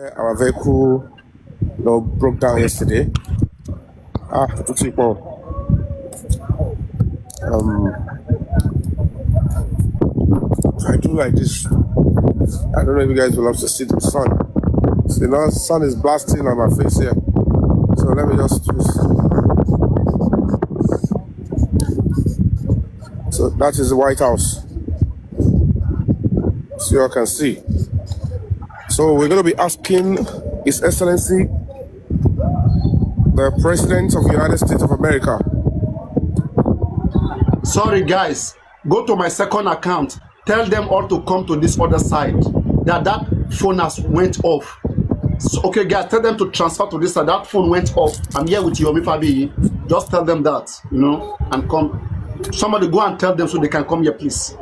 Our vehicle broke down yesterday. To people. I do like this. I don't know if you guys will love to see the sun. So, the sun is blasting on my face here. So let me just twist. So that is the White House. So you all can see. So we're going to be asking His Excellency, the President of the United States of America. Sorry guys, go to my second account. Tell them all to come to this other side. That phone has went off. So, okay guys, tell them to transfer to this side. That phone went off. I'm here with Yomi fabiyi. Just tell them that, and come. Somebody go and tell them so they can come here, please.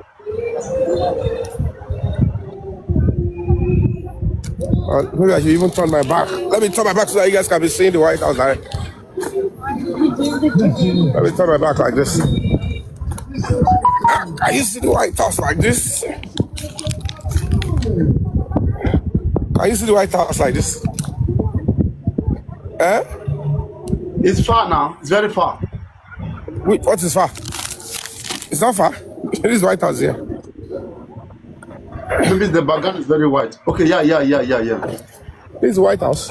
Maybe I should even turn my back. Let me turn my back so that you guys can be seeing the White House. Right? Let me turn my back like this. Can you see the White House like this? Can you see the White House like this? Eh? It's far now. It's very far. Wait, what is far? It's not far. It is White House here. Maybe the background is very white. Okay, yeah. This is White House.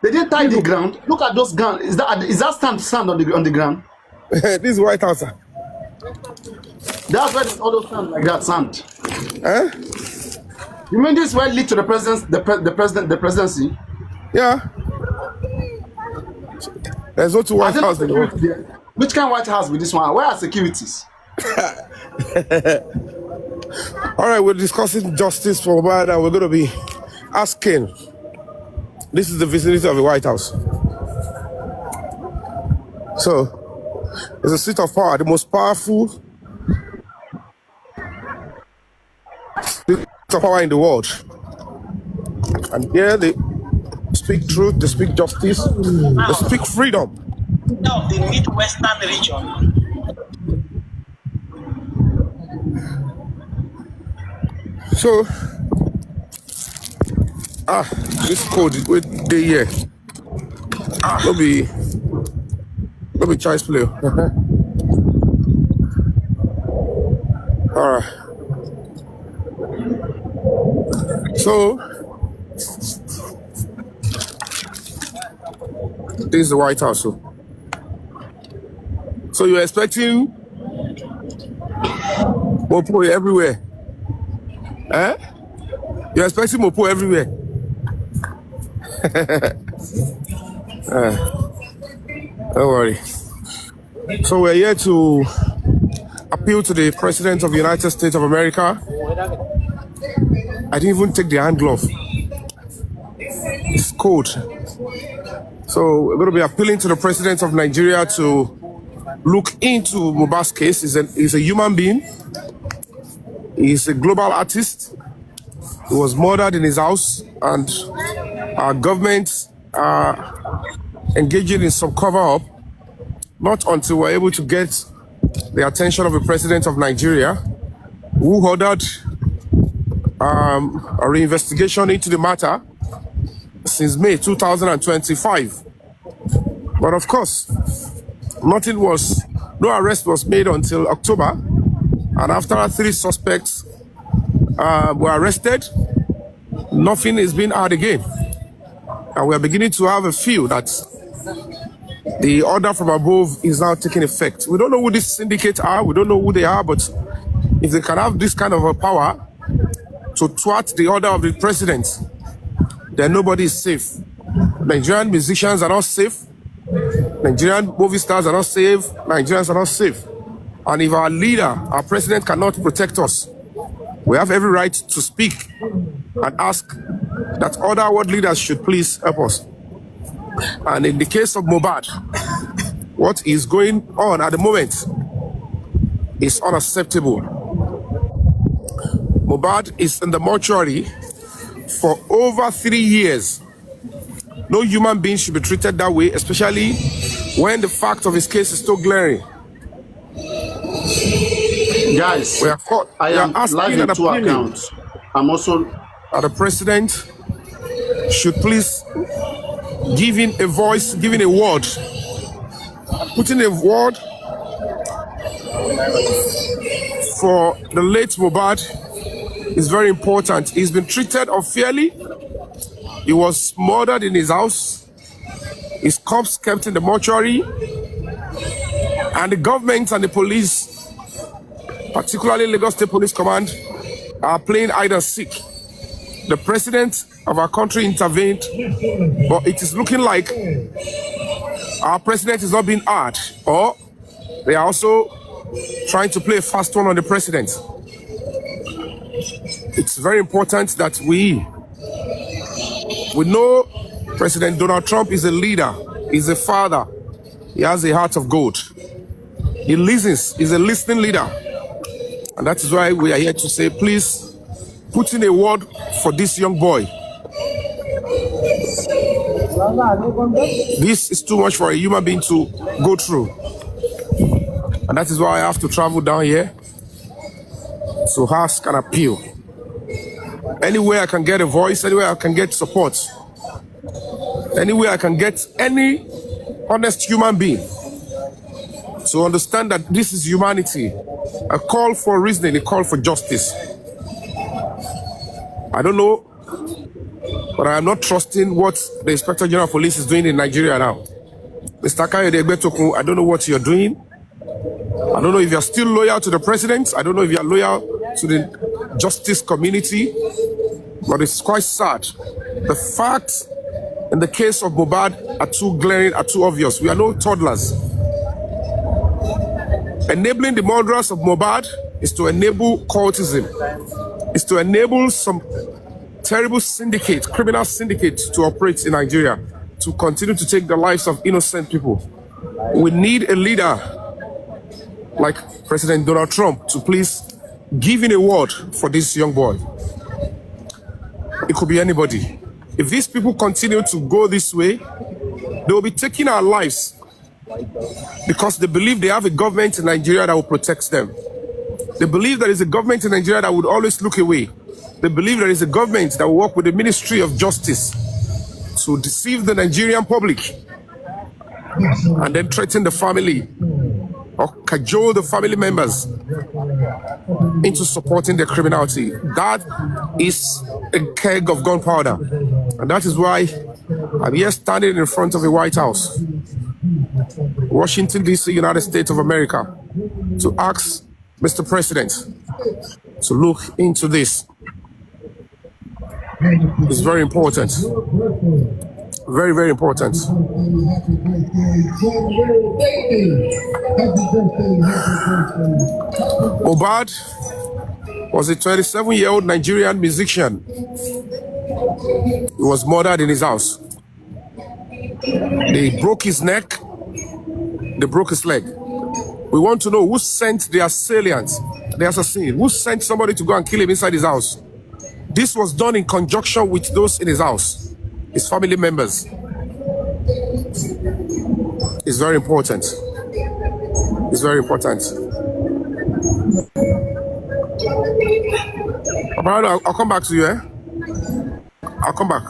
They didn't tie the ground. Look at those guns. Is that sand on the ground? This is White House. That's why there's all those sand like that sand. Eh? You mean this will lead to the presidency? Yeah. There's no two White House in the world. Which kind of White House with this one? Where are securities? All right, we're discussing justice for Mohbad, and we're going to be asking. This is the vicinity of the White House. So, it's a seat of power, the most powerful seat of power in the world. And here they speak truth, they speak justice, they speak freedom. Of the Midwestern region. So, this code with the year. Let me choice play. All right. So, this is the White House. So you're expecting Mopo everywhere? Eh? You're expecting Mopo everywhere? Don't worry. So we're here to appeal to the President of the United States of America. I didn't even take the hand glove. It's cold. So we're going to be appealing to the President of Nigeria to look into Mohbad's case. He's a human being. He's a global artist. He was murdered in his house, and our government are engaging in some cover-up, not until we're able to get the attention of the President of Nigeria, who ordered a reinvestigation into the matter since May 2025. But of course, no arrest was made until October, and after 3 suspects were arrested, nothing is being heard again. And we are beginning to have a feel that the order from above is now taking effect. We don't know who these syndicates are, we don't know who they are, but if they can have this kind of a power to thwart the order of the president, then nobody is safe. Nigerian musicians are not safe. Nigerian movie stars are not safe. Nigerians are not safe. And if our leader, our president, cannot protect us, we have every right to speak and ask that other world leaders should please help us. And in the case of Mohbad, what is going on at the moment is unacceptable. Mohbad is in the mortuary for over 3 years. No human being should be treated that way, especially when the fact of his case is so glaring. Guys, We are caught. I am live in 2 accounts. I'm also that the president should please give in a voice, give in a word, put in a word for the late Mohbad is very important. He's been treated unfairly. He was murdered in his house. His corpse kept in the mortuary. And the government and the police, particularly Lagos State Police Command, are playing hide and seek. The president of our country intervened, but it is looking like our president is not being heard, or they are also trying to play a fast one on the president. It's very important that we know President Donald Trump is a leader, he's a father, he has a heart of gold. He listens, he's a listening leader. And that is why we are here to say, please put in a word for this young boy. This is too much for a human being to go through. And that is why I have to travel down here to ask and appeal. Anywhere I can get a voice, anywhere I can get support, anywhere I can get any honest human being to understand that this is humanity, a call for reasoning, a call for justice. I don't know, but I am not trusting what the Inspector General of Police is doing in Nigeria now. Mr. Kayode Egbetokun, I don't know what you're doing. I don't know if you're still loyal to the president. I don't know if you're loyal to the justice community, but it's quite sad. The facts in the case of Mohbad are too glaring, are too obvious. We are no toddlers. Enabling the murderers of Mohbad is to enable cultism, is to enable some terrible syndicate, criminal syndicate to operate in Nigeria, to continue to take the lives of innocent people. We need a leader like President Donald Trump to please give in a word for this young boy. It could be anybody. If these people continue to go this way, they will be taking our lives because they believe they have a government in Nigeria that will protect them. They believe there is a government in Nigeria that would always look away. They believe there is a government that will work with the Ministry of Justice to deceive the Nigerian public and then threaten the family or cajole the family members into supporting their criminality. That is a keg of gunpowder. And that is why I'm here standing in front of the White House, Washington, D.C., United States of America, to ask Mr. President to look into this. It's very important. Very, very important. Mohbad was a 27-year-old Nigerian musician. He was murdered in his house. They broke his neck. They broke his leg. We want to know who sent the assailant, the assassin. Who sent somebody to go and kill him inside his house? This was done in conjunction with those in his house, his family members. It's very important. It's very important. I'll come back to you, eh? I'll come back.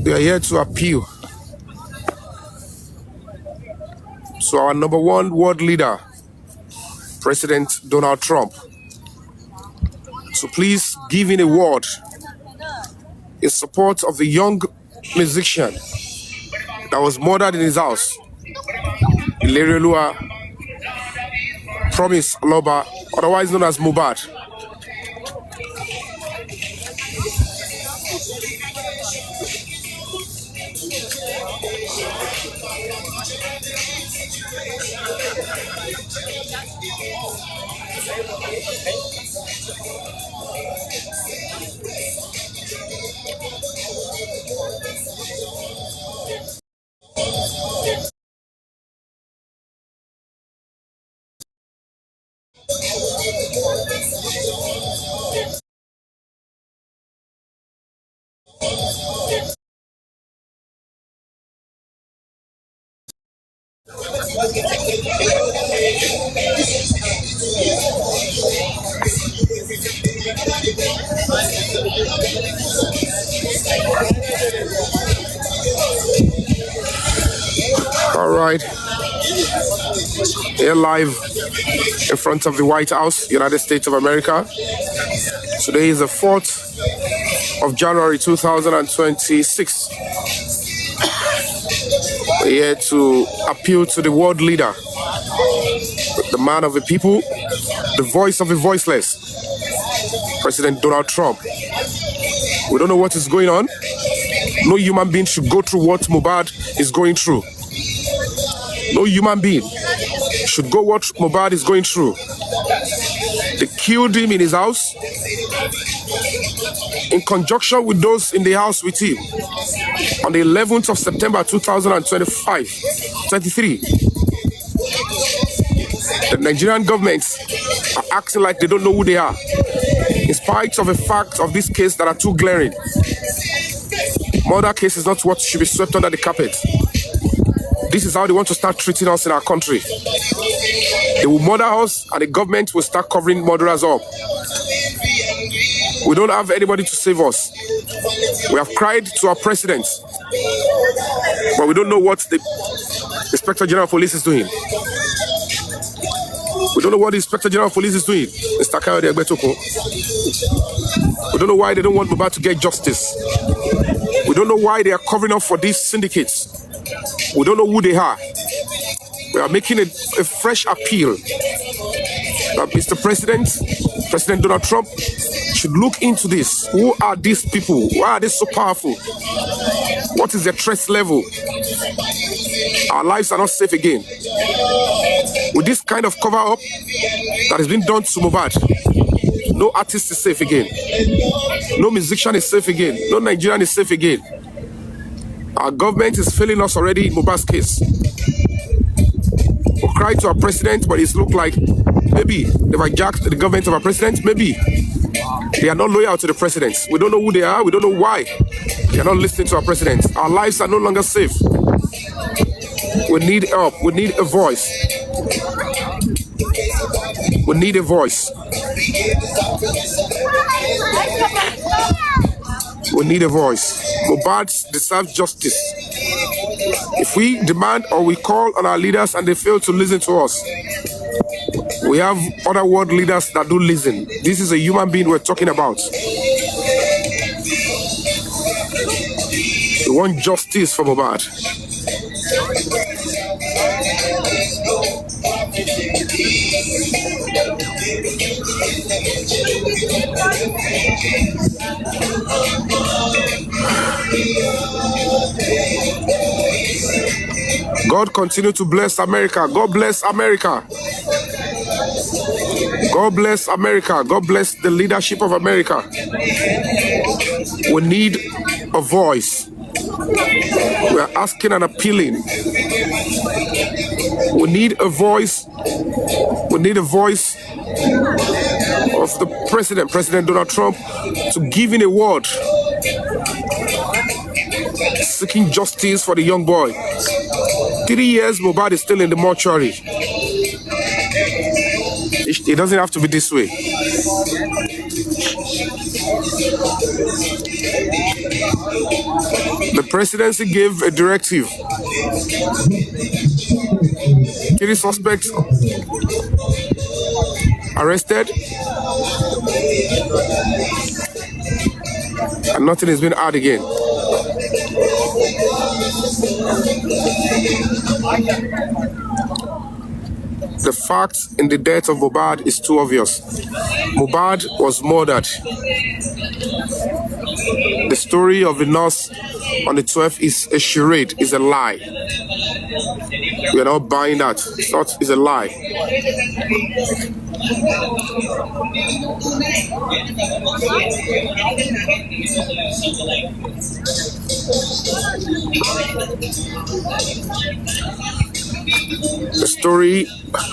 We are here to appeal to our number one world leader, President Donald Trump, to please give in a word in support of the young musician that was murdered in his house, Ilerelua Promise Aloba, otherwise known as Mohbad. right, here live in front of the White House, United States of America. Today is the 4th of January 2026. We're here to appeal to the world leader, the man of the people, the voice of the voiceless, President Donald Trump. We don't know what is going on. No human being should go through what Mohbad is going through. No human being should go what Mohbad is going through. They killed him in his house in conjunction with those in the house with him on the 11th of September 2023. The Nigerian government are acting like they don't know who they are, in spite of the fact of this case that are too glaring. Murder case is not what should be swept under the carpet. This is how they want to start treating us in our country. They will murder us and the government will start covering murderers up. We don't have anybody to save us. We have cried to our president, but we don't know what the Inspector General of Police is doing. We don't know what the Inspector General of Police is doing, Mr. Kayode Egbetokun. We don't know why they don't want Mohbad to get justice. We don't know why they are covering up for these syndicates. We don't know who they are. We are making a fresh appeal that Mr. President Donald Trump should look into this. Who are these people? Why are they so powerful? What is their threat level? Our lives are not safe again. With this kind of cover-up that has been done to Mohbad, no artist is safe again. No musician is safe again. No Nigerian is safe again. Our government is failing us already in Mohbad's case. We cry to our president, but it looks like maybe they've hijacked the government of our president. Maybe they are not loyal to the president. We don't know who they are. We don't know why they are not listening to our president. Our lives are no longer safe. We need help. We need a voice. We need a voice. We need a voice. Mohbad deserves justice. If we demand or we call on our leaders and they fail to listen to us, we have other world leaders that do listen. This is a human being we're talking about. We want justice for Mohbad. God continue to bless America. God bless America. God bless America. God bless the leadership of America. We need a voice. We are asking and appealing. We need a voice. We need a voice of the president, President Donald Trump, to give in a word seeking justice for the young boy. 3 years, Mohbad is still in the mortuary. It doesn't have to be this way. The presidency gave a directive. 3 suspects arrested, and nothing has been heard again. The fact in the death of Mohbad is too obvious. Mohbad was murdered. The story of the nurse on the 12th is a charade, is a lie. We are not buying that. It's a lie. The story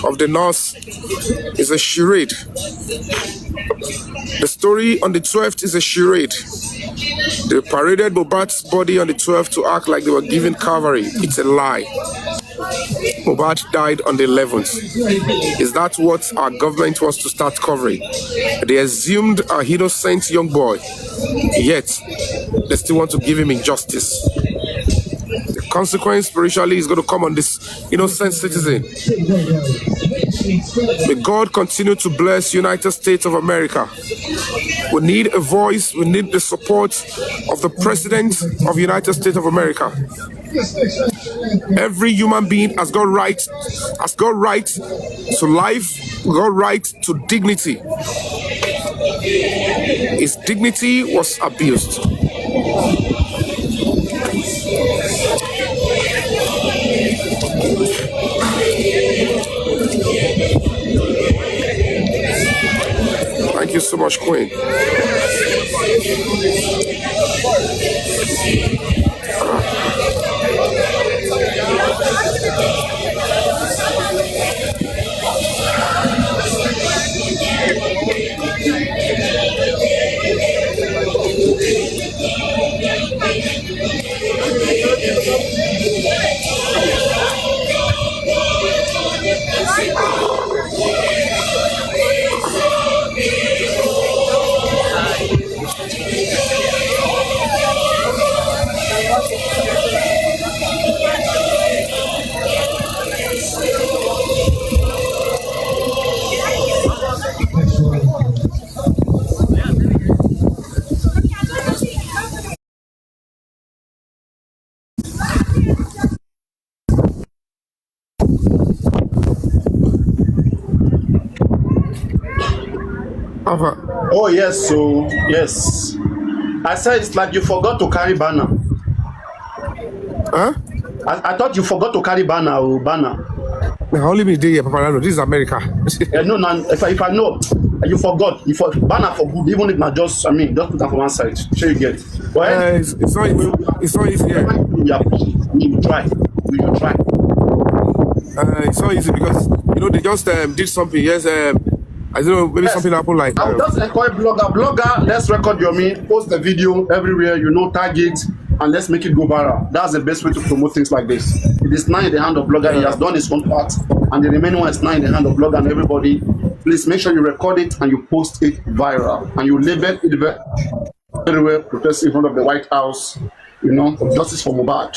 of the nurse is a charade. The story on the 12th is a charade. They paraded Mohbad's body on the 12th to act like they were giving cavalry. It's a lie. Mohbad died on the 11th. Is that what our government wants to start covering? They assumed a innocent young boy, yet they still want to give him injustice. They consequence spiritually is going to come on this innocent citizen. May God continue to bless United States of America. We need a voice. We need the support of the President of United States of America. Every human being has got right to life, got right to dignity. His dignity was abused. Thank you so much, Queen. Oh yes, so yes. I said it's like you forgot to carry banner. Huh? I thought you forgot to carry banner or banner. Only me there, Papa. This is America. No, if I know, you forgot. You banner for good, even if not just, just put that for one side. Sure you get. Well, it's not easy. Yeah. You try. You try. It's not easy because they just did something. Yes, I don't know, maybe something happened like. I will just encourage blogger. Let's record Yomi, post the video everywhere. Tag it, and let's make it go viral. That's the best way to promote things like this. It is now in the hand of blogger. He has done his own part, and the remaining one is now in the hand of blogger and everybody. Please make sure you record it and you post it viral, and you label it very well. Protest in front of the White House. Justice for Mohbad.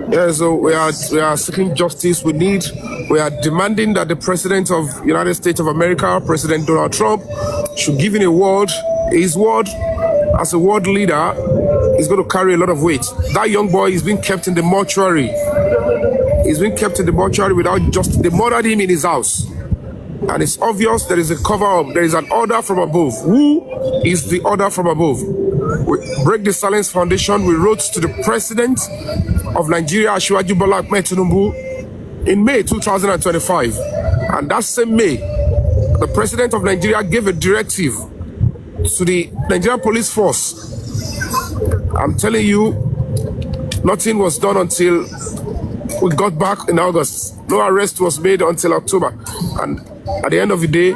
Yeah, so we are seeking justice. We are demanding that the President of United States of America, President Donald Trump, should give in a word. His word as a world leader is going to carry a lot of weight. That young boy is being kept in the mortuary. He's been kept in the mortuary without justice. They murdered him in his house. And it's obvious there is a cover-up. There is an order from above. Who is the order from above? We Break the Silence Foundation. We wrote to the President of Nigeria, Asiwaju Bola Ahmed Tinubu, in May 2025. And that same May, the President of Nigeria gave a directive to the Nigerian Police Force. I'm telling you, nothing was done until we got back in August. No arrest was made until October. And at the end of the day,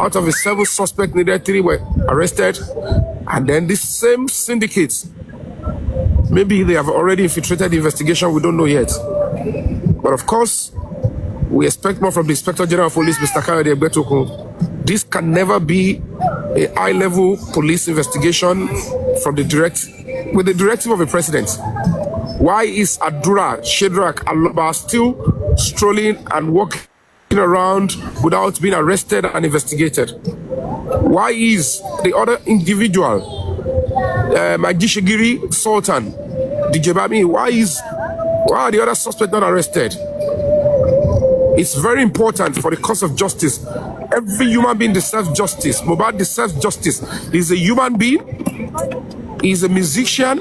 out of the 7 suspects needed, 3 were arrested. And then this same syndicate, maybe they have already infiltrated the investigation, we don't know yet. But of course, we expect more from the Inspector General of Police, Mr. Kayode Egbetokun. This can never be a high-level police investigation with the directive of the president. Why is Adura, Shedrack, Aloba still strolling and walking around without being arrested and investigated? Why is the other individual, Magishigiri Sultan, DJ Bami, why are the other suspects not arrested? It's very important for the cause of justice. Every human being deserves justice. Mohbad deserves justice. He's a human being. He's a musician.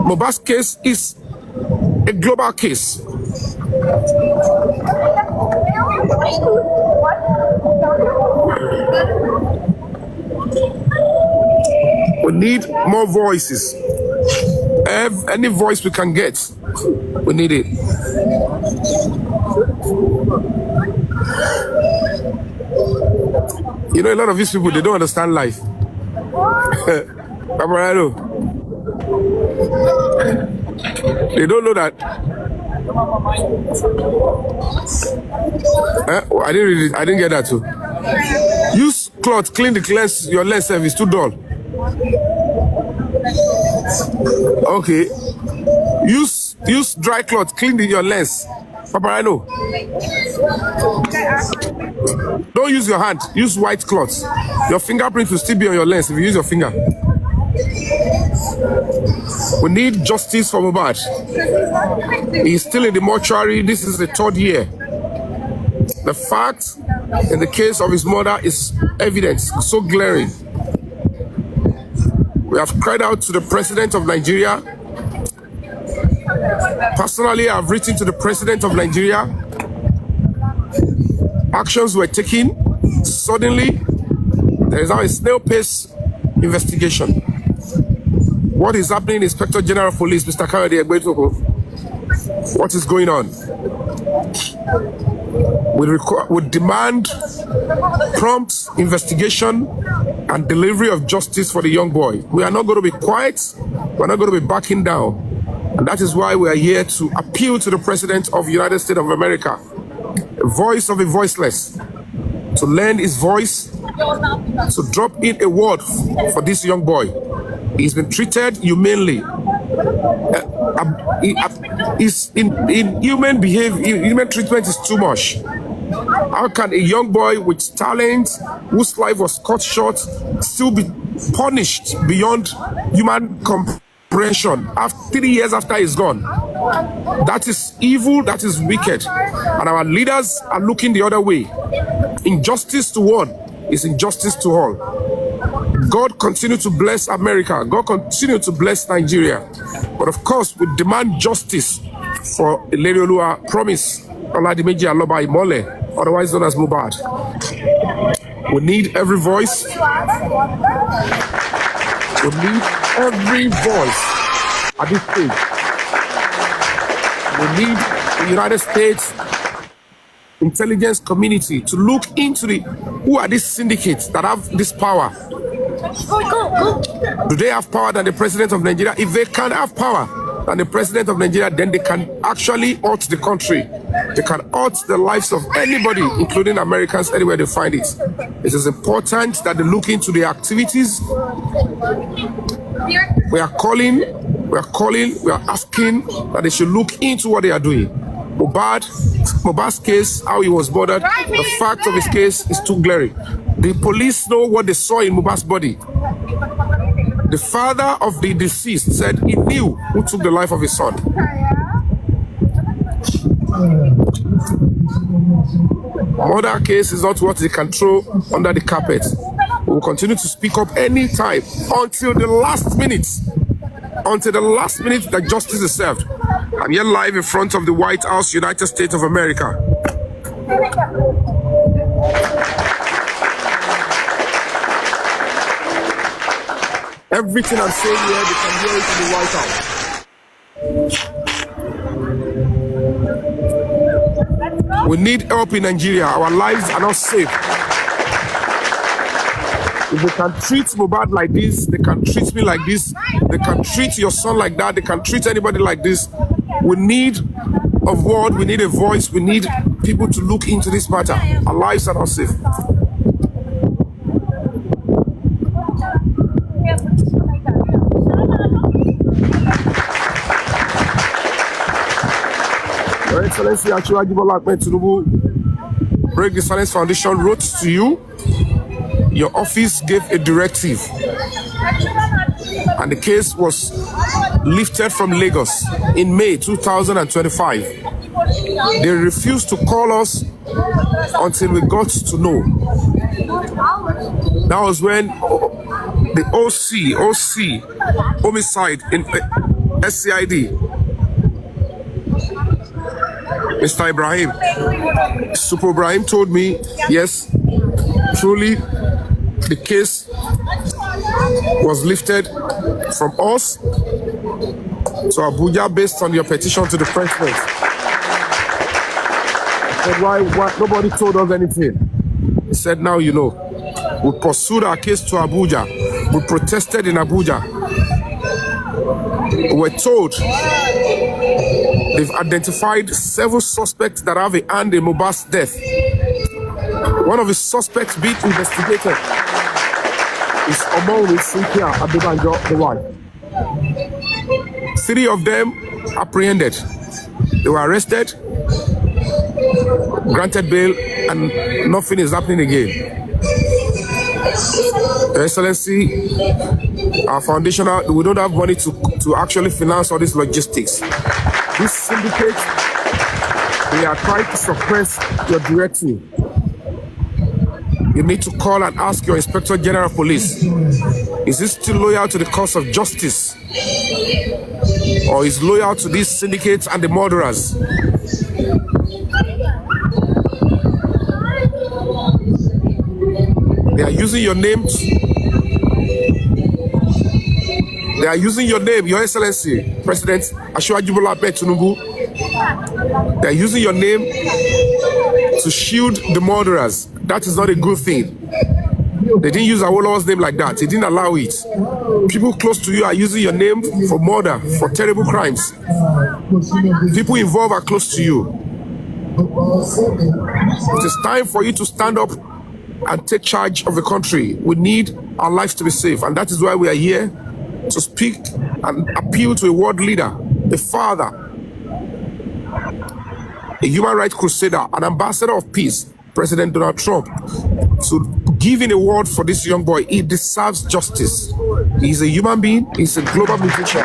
Mohbad's case is a global case. We need more voices. Any voice we can get, we need it. A lot of these people, they don't understand life. They don't know that. I didn't read it. I didn't get that too. Use cloth, clean the lens. Your lens is too dull. Okay. Use Use dry cloth, clean your lens. Paparino. Don't use your hand, use white cloth. Your fingerprint will still be on your lens if you use your finger. We need justice for Mohbad. He's still in the mortuary. This is the 3rd year. The fact in the case of his mother is evidence, so glaring. We have cried out to the president of Nigeria. Personally, I've written to the president of Nigeria. Actions were taken. Suddenly, there is now a snail pace investigation. What is happening, Inspector General of Police, Mr. Kayode Egbetoko? What is going on? We demand prompt investigation and delivery of justice for the young boy. We are not going to be quiet. We're not going to be backing down. And that is why we are here to appeal to the President of the United States of America, a voice of the voiceless, to lend his voice, to drop in a word for this young boy. He's been treated humanely. Human treatment is too much. How can a young boy with talent, whose life was cut short, still be punished beyond human comprehension 3 years after he's gone? That is evil, that is wicked. And our leaders are looking the other way. Injustice to one is injustice to all. God continue to bless America. God continue to bless Nigeria. But of course, we demand justice for Ilerioluwa Promise Oladimeji Aloba Imole, otherwise known as Mohbad. We need every voice. We need every voice at this stage. We need the United States intelligence community to look into who are these syndicates that have this power. Do they have power than the president of Nigeria? If they can have power than the president of Nigeria, then they can actually hurt the country. They can hurt the lives of anybody, including Americans, anywhere they find it. It is important that they look into the activities. We are asking that they should look into what they are doing. Mohbad's case, how he was murdered, the fact of his case is too glaring. The police know what they saw in Mohbad's body. The father of the deceased said he knew who took the life of his son. Murder case is not what they can throw under the carpet. We will continue to speak up anytime until the last minute. Until the last minute that justice is served. I'm here live in front of the White House, United States of America. Everything I'm saying here, they can hear it in the White House. We need help in Nigeria. Our lives are not safe. If they can treat Mohbad like this, they can treat me like this, they can treat your son like that, they can treat anybody like this. We need a word, we need a voice, we need people to look into this matter. Our lives are not safe. Your Excellency Asiwaju Bola Ahmed Tinubu, Break the Silence Foundation wrote to you. Your office gave a directive and the case was lifted from Lagos in May 2025. They refused to call us until we got to know. That was when the OC, homicide in SCID, Mr. Ibrahim, Super Ibrahim told me, yes, truly, the case was lifted from us to Abuja based on your petition to the president. I said, why nobody told us anything? He said, now you know. We pursued our case to Abuja. We protested in Abuja. We were told they've identified several suspects that have a hand in Mohbad's death. One of the suspects being investigated is Omomi Cynthia Adebanjo, the wife. 3 of them apprehended. They were arrested, granted bail, and nothing is happening again. Your Excellency, our foundation, we don't have money to actually finance all these logistics. This syndicate, they are trying to suppress your directive. You need to call and ask your Inspector General of Police, is he still loyal to the cause of justice? Or is loyal to these syndicates and the murderers? They are using your name. They are using your name, Your Excellency, President Asiwaju Bola Ahmed Tinubu. They are using your name to shield the murderers. That is not a good thing. They didn't use Awolowo's name like that. They didn't allow it. People close to you are using your name for murder, for terrible crimes. People involved are close to you. It is time for you to stand up and take charge of the country. We need our lives to be safe, and that is why we are here to speak and appeal to a world leader, a father, a human rights crusader, an ambassador of peace, President Donald Trump, to give in a word for this young boy. He deserves justice. He's a human being. He's a global musician.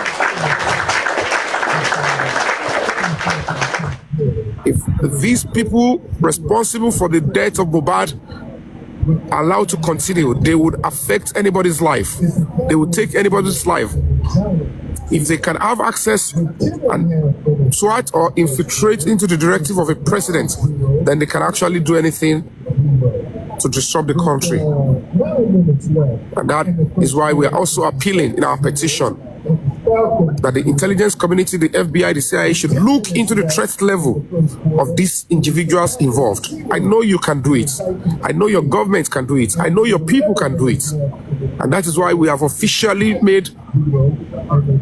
If these people responsible for the death of Mohbad are allowed to continue, they would affect anybody's life. They would take anybody's life. If they can have access and thwart or infiltrate into the directive of a president, then they can actually do anything to disrupt the country. And that is why we are also appealing in our petition that the intelligence community, the FBI, the CIA should look into the threat level of these individuals involved. I know you can do it. I know your government can do it. I know your people can do it. And that is why we have officially made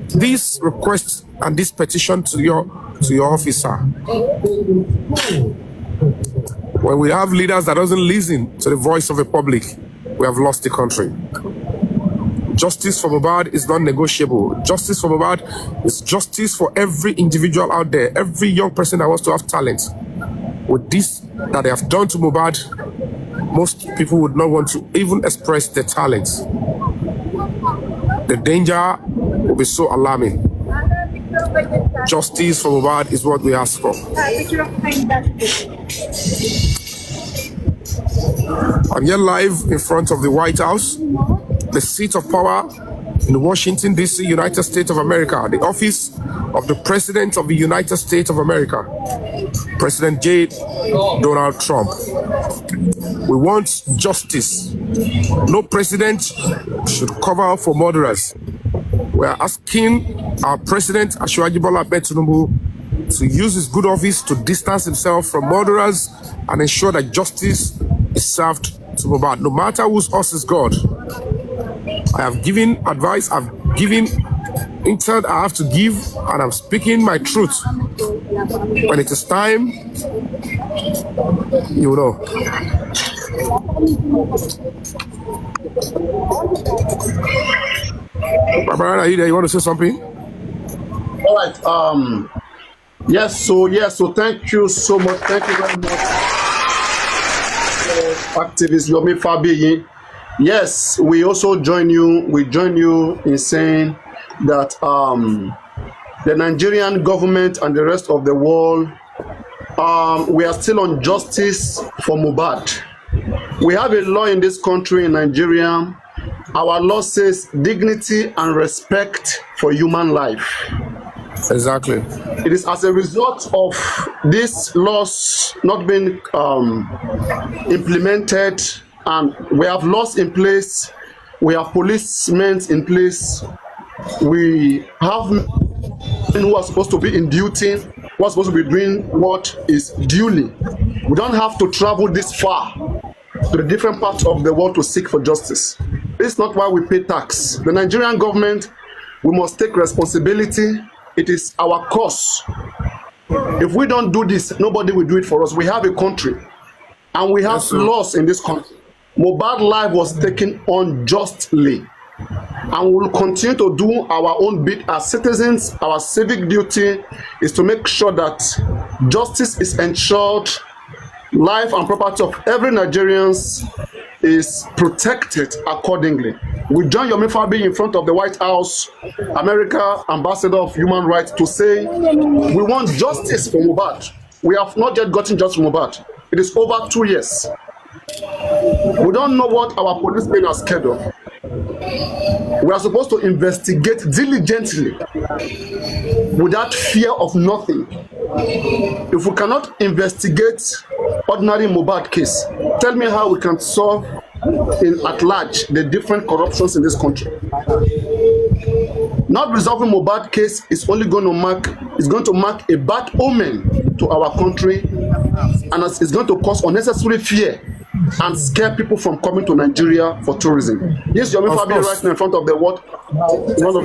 this request and this petition to your officer. When we have leaders that doesn't listen to the voice of the public, we have lost the country. Justice for Mohbad is non-negotiable. Justice for Mohbad is justice for every individual out there, every young person that wants to have talent. With this that they have done to Mohbad, most people would not want to even express their talents. The danger will be so alarming. Justice for Mohbad is what we ask for. I'm here live in front of the White House, the seat of power in Washington, D.C., United States of America, the office of the President of the United States of America, President J. Donald Trump. We want justice. No president should cover up for murderers. We are asking our President, Asiwaju Bola Ahmed Tinubu, to use his good office to distance himself from murderers and ensure that justice is served to Mohbad. No matter whose horse is God. I have given advice, I've given intel I have to give, and I'm speaking my truth. When it is time, you know. Barbara, are you there? You want to say something? All right. Yes. So thank you so much. Thank you very much, activist Yomi Fabiyi. Yes, we also join you. We join you in saying that the Nigerian government and the rest of the world, we are still on justice for Mohbad. We have a law in this country, in Nigeria. Our law says dignity and respect for human life. Exactly. It is as a result of these laws not being implemented, and we have laws in place, we have policemen in place, we have men who are supposed to be in duty, who are supposed to be doing what is duly. We don't have to travel this far to the different parts of the world to seek for justice. This is not why we pay tax. The Nigerian government, we must take responsibility. It is our cause. If we don't do this, nobody will do it for us. We have a country, and we have laws in this country. Mohbad's life was taken unjustly. and we will continue to do our own bit as citizens. Our civic duty is to make sure that justice is ensured, life and property of every Nigerian is protected accordingly. We join Yomi Fabiyi in front of the White House, America Ambassador of Human Rights, to say we want justice for Mohbad. We have not yet gotten justice for Mohbad. It is over 2 years. We don't know what our policemen are scared of. We are supposed to investigate diligently without fear of nothing. If we cannot investigate ordinary Mohbad case, tell me how we can solve at large the different corruptions in this country. Not resolving Mohbad case is only going to mark a bad omen to our country, and it's going to cause unnecessary fear and scare people from coming to Nigeria for tourism. Yes, Yomi Fabiyi right now in front of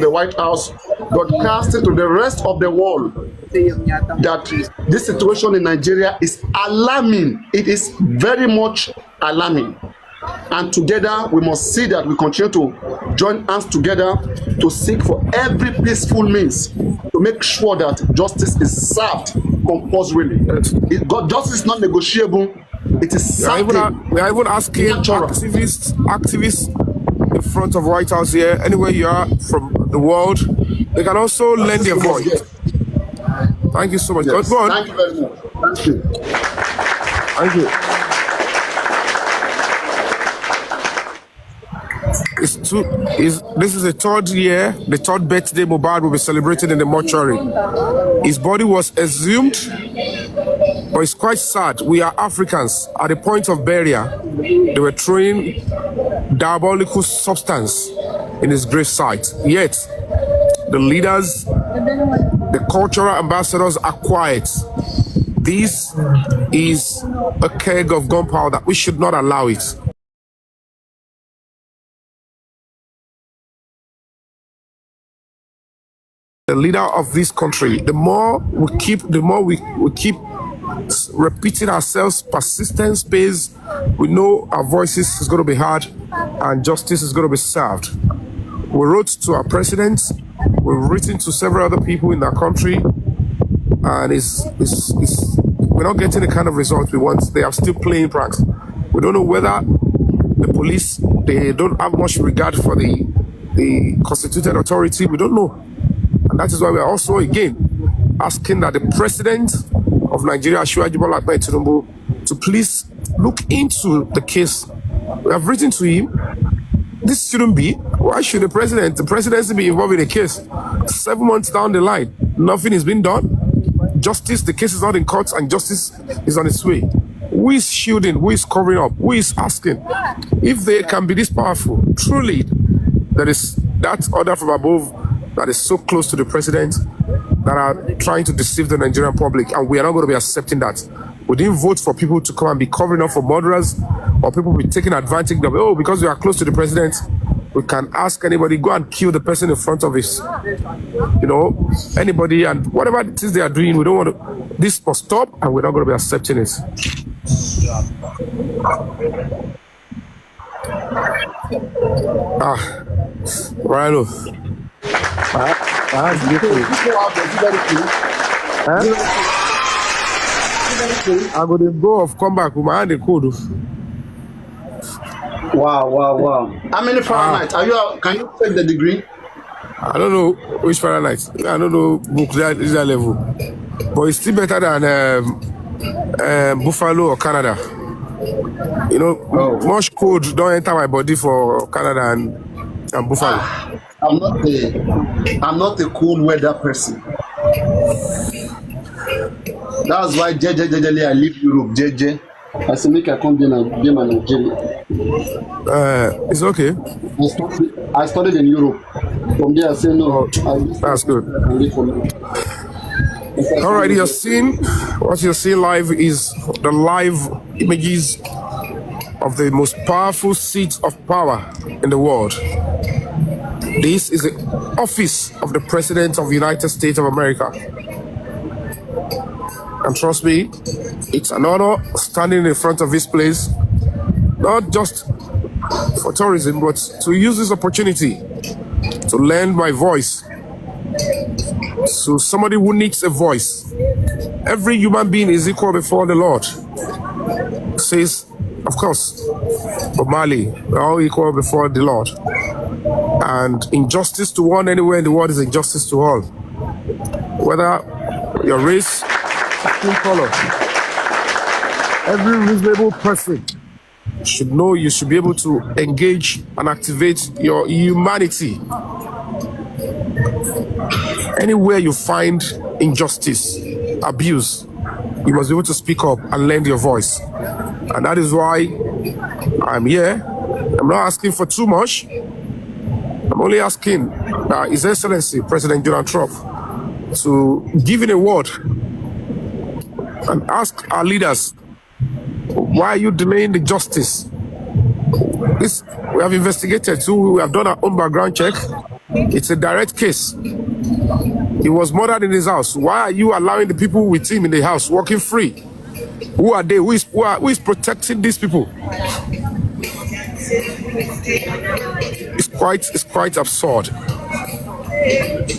the White House, broadcasting to the rest of the world that this situation in Nigeria is alarming. It is very much alarming. And together we must see that we continue to join hands together to seek for every peaceful means to make sure that justice is served compulsorily. Justice is not negotiable. It is certain. We are even asking activists in front of White House here, anywhere you are from the world, they can also lend their voice. Thank you so much. Yes. Go on. Thank you very much. Thank you. Thank you. This is the third year, the third birthday Mohbad will be celebrated in the mortuary. His body was exhumed, but it's quite sad. We are Africans. At the point of burial, they were throwing diabolical substance in his grave site. Yet, the leaders, the cultural ambassadors are quiet. This is a keg of gunpowder. We should not allow it. The leader of this country, the more we keep repeating ourselves, persistence pays, we know our voices is going to be heard and justice is going to be served. We wrote to our president, we've written to several other people in our country, and we're not getting the kind of results we want. They are still playing pranks. We don't know whether the police, they don't have much regard for the constituted authority. We don't know. And that is why we are also again asking that the president of Nigeria, Asiwaju Bola Ahmed Tinubu, to please look into the case. We have written to him. This shouldn't be. Why should the presidency be involved in a case? 7 months down the line, nothing has been done. Justice, the case is not in court, and justice is on its way. Who is shielding? Who is covering up? Who is asking? If they can be this powerful, truly, there is that order from above that is so close to the president that are trying to deceive the Nigerian public, and we are not going to be accepting that. We didn't vote for people to come and be covering up for murderers, or people be taking advantage of, because we are close to the president, we can ask anybody, go and kill the person in front of us. Anybody, and whatever it is they are doing, we don't want to, this must stop, and we're not going to be accepting it. Rhino. I'm going to go off, come back with my hand in code. Wow. How many Fahrenheit? Can you take the degree? I don't know which Fahrenheit. I don't know book that level. But it's still better than Buffalo or Canada. Much cold don't enter my body for Canada and Buffalo. I'm not a cool weather person. That's why I leave Europe. I say make I come to Nigeria. It's okay. I studied in Europe. From there I say no. That's good. Alright, what you're seeing live is the live images of the most powerful seat of power in the world. This is the office of the President of the United States of America. And trust me, it's an honor standing in front of this place, not just for tourism, but to use this opportunity to lend my voice to somebody who needs a voice. Every human being is equal before the Lord. It says, of course, for Mali, we're all equal before the Lord. And injustice to one anywhere in the world is injustice to all. Whether your race, skin color, every reasonable person should know you should be able to engage and activate your humanity. Anywhere you find injustice, abuse, you must be able to speak up and lend your voice. And that is why I'm here. I'm not asking for too much. I'm only asking His Excellency President Donald Trump to give in a word and ask our leaders, why are you delaying the justice? This, we have investigated too. We have done our own background check. It's a direct case. He was murdered in his house. Why are you allowing the people with him in the house walking free? Who are they? Who is protecting these people? It's quite absurd.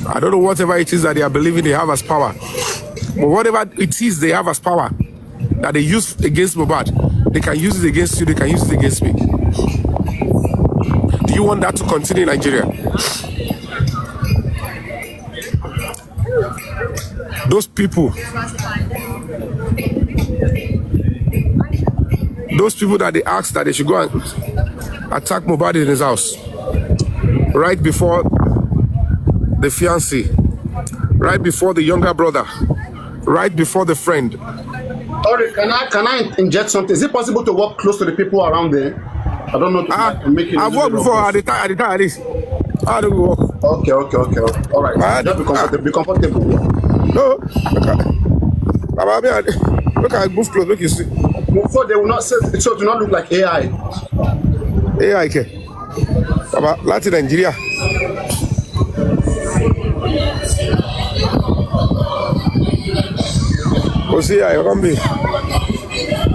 I don't know whatever it is that they are believing they have as power. But whatever it is they have as power that they use against Mohbad, they can use it against you, they can use it against me. Do you want that to continue in Nigeria? Those people that they asked that they should go and attack Mohbad in his house, right before the fiancé, right before the younger brother, right before the friend. Sorry, can I inject something? Is it possible to walk close to the people around there? I don't know. I've walked before at the time of this. I don't walk. Okay. All right. Just be comfortable. No. Look, I move close. Look, you see. So they will not say it do not look like AI. AI, okay. Latin Nigeria. Go see, I come be.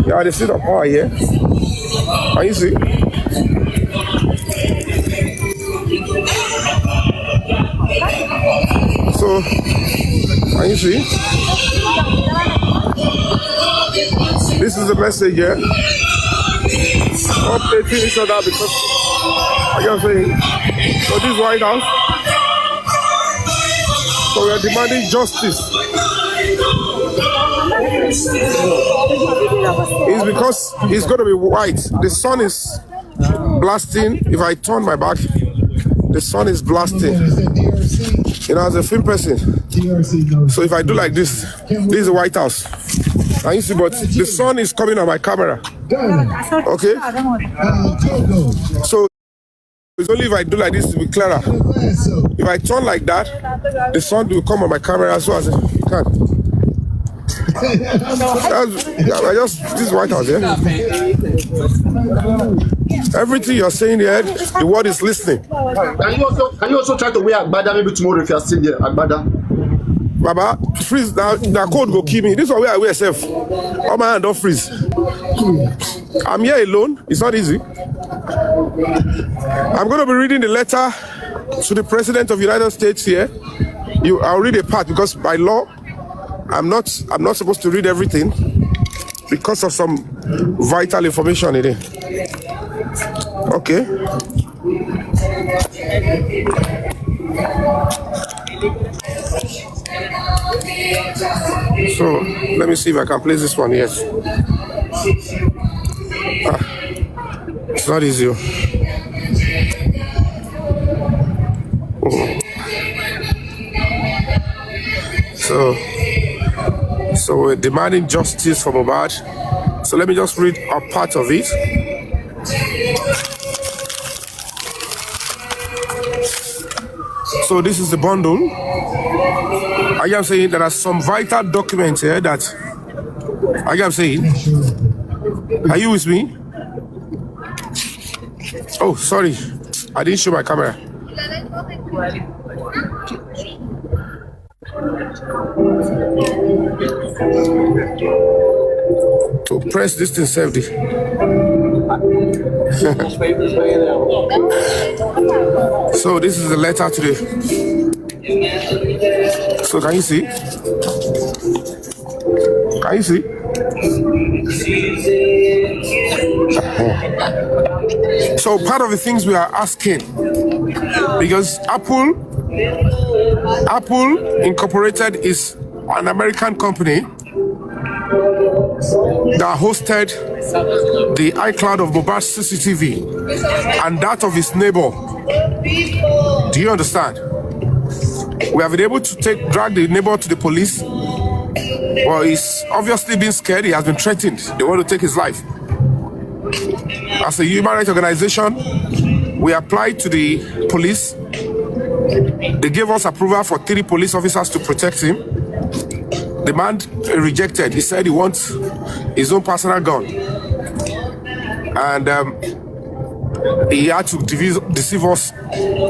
Yeah, they sit up power here. Can you see? So, can you see? This is the message here. Updating each other because I can say, so this White House, so we are demanding justice. It's because it's going to be white. The sun is blasting. If I turn my back, the sun is blasting. You know, as a film person. So if I do like this, this is the White House. Can you see? But the sun is coming on my camera. Okay? So it's only if I do like this to be clearer. If I turn like that, the sun will come on my camera as well as it can. This is White House, yeah? Everything you're saying here, the world is listening. Can you also try to wear Agbada maybe tomorrow if you're still here? Agbada. Baba, freeze now. The code go kill me. This is why I wear self. All my hand don't freeze. I'm here alone. It's not easy. I'm going to be reading the letter to the President of the United States here. I'll read a part because by law, I'm not supposed to read everything because of some vital information in it. Okay. So let me see if I can place this one. Yes. It's not easy. So we're demanding justice for Mohbad. So let me just read a part of it. So this is the bundle. I am saying there are some vital documents here that I am saying. Are you with me? Oh, sorry. I didn't show my camera. To press this thing, save this. So this is the letter to the. So can you see? Can you see? So part of the things we are asking, because Apple Incorporated is an American company that hosted the iCloud of Mohbad's CCTV and that of his neighbor. Do you understand? We have been able to drag the neighbor to the police. Well, he's obviously been scared. He has been threatened. They want to take his life. As a human rights organization, we applied to the police. They gave us approval for 3 police officers to protect him. The man rejected. He said he wants his own personal gun. And he had to deceive us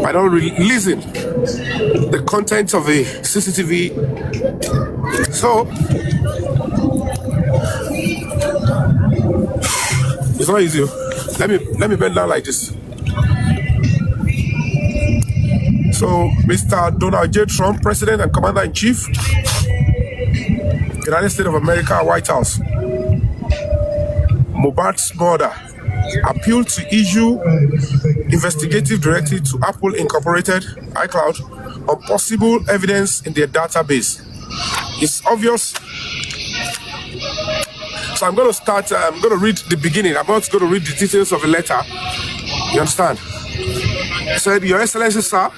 by not releasing the contents of the CCTV. So, it's not easy. Let me bend down like this. So, Mr. Donald J. Trump, President and Commander-in-Chief, United States of America, White House. Mohbad's mother appealed to issue investigative directive to Apple Incorporated, iCloud, on possible evidence in their database. It's obvious. So I'm going to read the beginning. I'm not going to read the details of the letter. You understand? He said, Your Excellency, sir,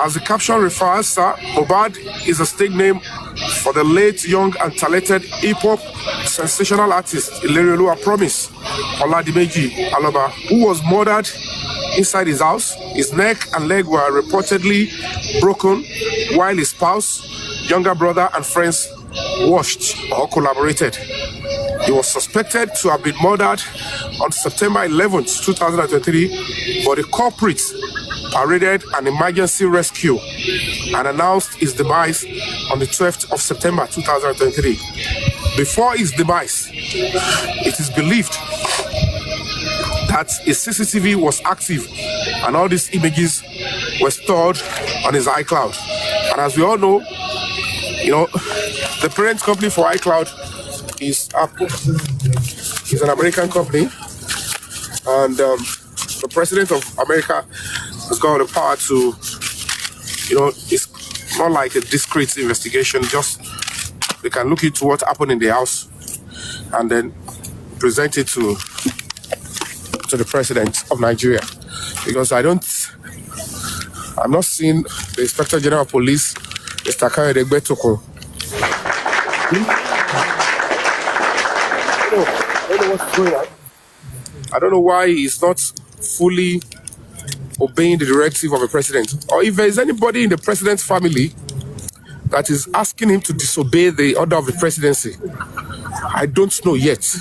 as the caption refers, sir, Mohbad is a stage name for the late, young and talented hip-hop sensational artist Ilerioluwa Promise Oladimeji Aloba, who was murdered inside his house. His neck and leg were reportedly broken while his spouse, younger brother and friends watched or collaborated. He was suspected to have been murdered on September 11th, 2023, but the culprits paraded an emergency rescue and announced his demise on the 12th of September 2023. Before his demise, it is believed that a CCTV was active and all these images were stored on his iCloud. And as we all know, the parent company for iCloud is Apple. It's an American company, and the President of America has got the power to, it's not like a discreet investigation, just they can look into what happened in the house and then present it to the President of Nigeria. Because I'm not seeing the Inspector General of Police, Mr. Kayode Egbetokun. I don't know what's going on. I don't know why he's not fully obeying the directive of the president. Or if there is anybody in the president's family that is asking him to disobey the order of the presidency, I don't know yet.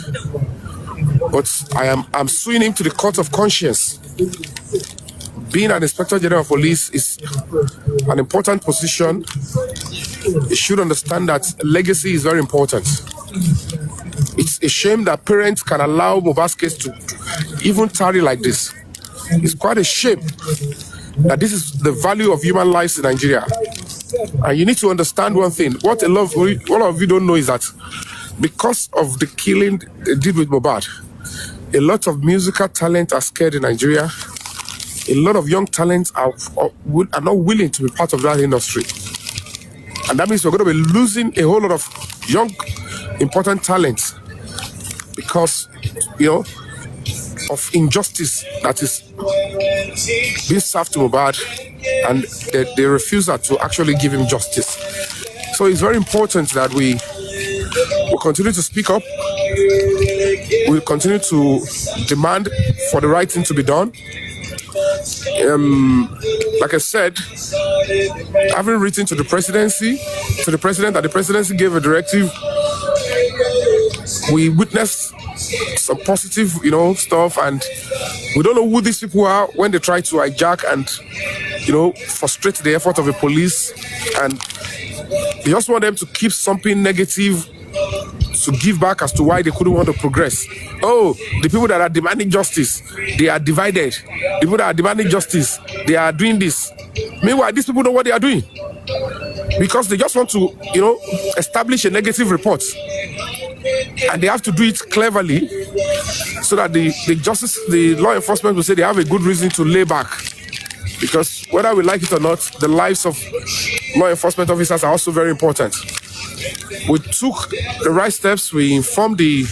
But I'm suing him to the court of conscience. Being an Inspector General of Police is an important position. You should understand that legacy is very important. It's a shame that parents can allow Mohbad's case to even tarry like this. It's quite a shame that this is the value of human lives in Nigeria. And you need to understand one thing. What a lot of you don't know is that because of the killing they did with Mohbad, a lot of musical talent are scared in Nigeria. A lot of young talents are not willing to be part of that industry. And that means we're going to be losing a whole lot of young, important talents because, of injustice that is being served to Mohbad, and they refuse to actually give him justice. So it's very important that we will continue to speak up. We'll continue to demand for the right thing to be done. Like I said, having written to the president, that the presidency gave a directive, we witnessed some positive, stuff, and we don't know who these people are when they try to hijack and, frustrate the effort of the police, and they just want them to keep something negative to give back as to why they couldn't want to progress. Oh, the people that are demanding justice, they are divided. People that are demanding justice, they are doing this. Meanwhile, these people know what they are doing because they just want to, establish a negative report, and they have to do it cleverly so that the law enforcement will say they have a good reason to lay back. Because whether we like it or not, the lives of law enforcement officers are also very important. We took the right steps. We informed the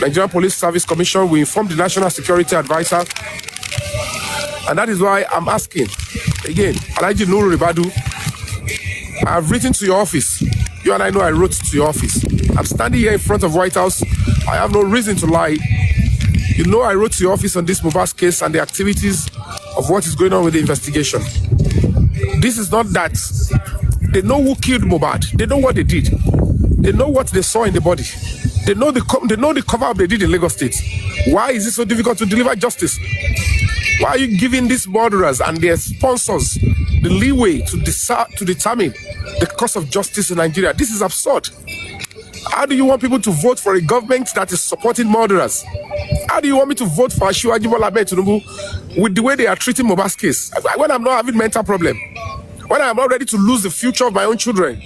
Nigerian Police Service Commission. We informed the National Security Advisor. And that is why I'm asking, again, Alhaji Nuru Ribadu, I've written to your office. You and I know I wrote to your office. I'm standing here in front of White House. I have no reason to lie. You know I wrote to your office on this Mohbad case and the activities of what is going on with the investigation. This is not that. They know who killed Mohbad. They know what they did. They know what they saw in the body. They know the cover-up they did in Lagos State. Why is it so difficult to deliver justice? Why are you giving these murderers and their sponsors the leeway to determine the course of justice in Nigeria? This is absurd. How do you want people to vote for a government that is supporting murderers? How do you want me to vote for Asiwaju Bola Ahmed Tinubu with the way they are treating Mohbad's case? When I'm not having mental problem, when I'm not ready to lose the future of my own children,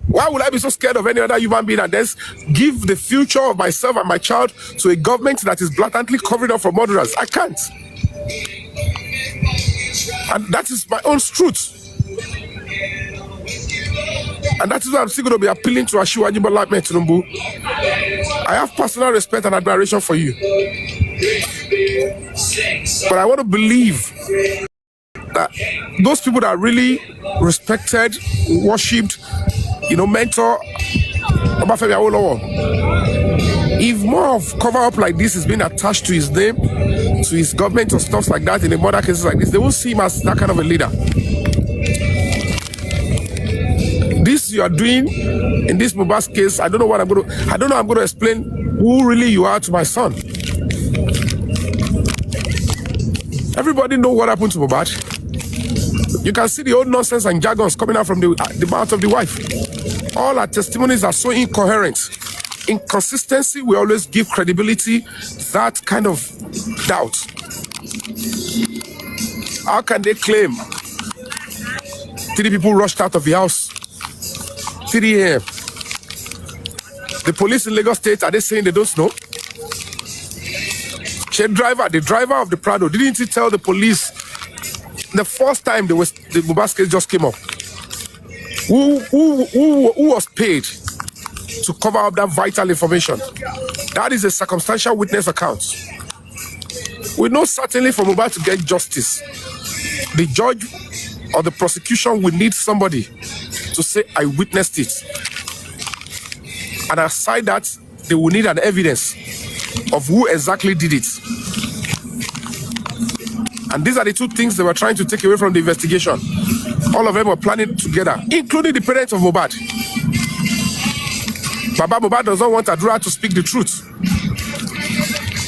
why would I be so scared of any other human being and then give the future of myself and my child to a government that is blatantly covering up for murderers? I can't. And that is my own truth. And that is why I'm still going to be appealing to Asiwaju Bola Ahmed Tinubu. I have personal respect and admiration for you. But I want to believe that those people that really respected, worshipped, mentor Obafemi Awolowo, if more of cover-up like this is being attached to his name, to his government or stuff like that in the murder cases like this, they won't see him as that kind of a leader. This you are doing in this Mohbad case, I don't know I'm going to explain who really you are to my son. Everybody know what happened to Mohbad. You can see the old nonsense and jargons coming out from the mouth of the wife. All our testimonies are so incoherent. Inconsistency will always give credibility that kind of doubt. How can they claim 3 people rushed out of the house 3 a.m.? The police in Lagos State, are they saying they don't know? The driver of the Prado, didn't he tell the police the first time the Mohbad case just came up? Who was paid to cover up that vital information? That is a circumstantial witness account. We know certainly for Mohbad to get justice, the judge or the prosecution will need somebody to say, I witnessed it. And aside that, they will need an evidence of who exactly did it. And these are the 2 things they were trying to take away from the investigation. All of them were planning together, including the parents of Mohbad. Baba Mohbad does not want Adura to speak the truth.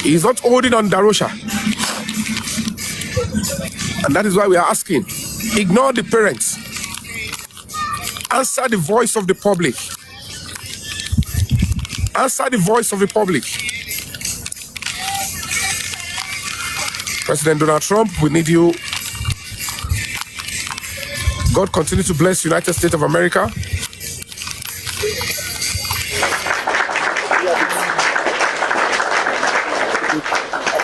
He is not holding on Darosha. And that is why we are asking, ignore the parents. Answer the voice of the public. Answer the voice of the public. President Donald Trump, we need you. God continue to bless the United States of America.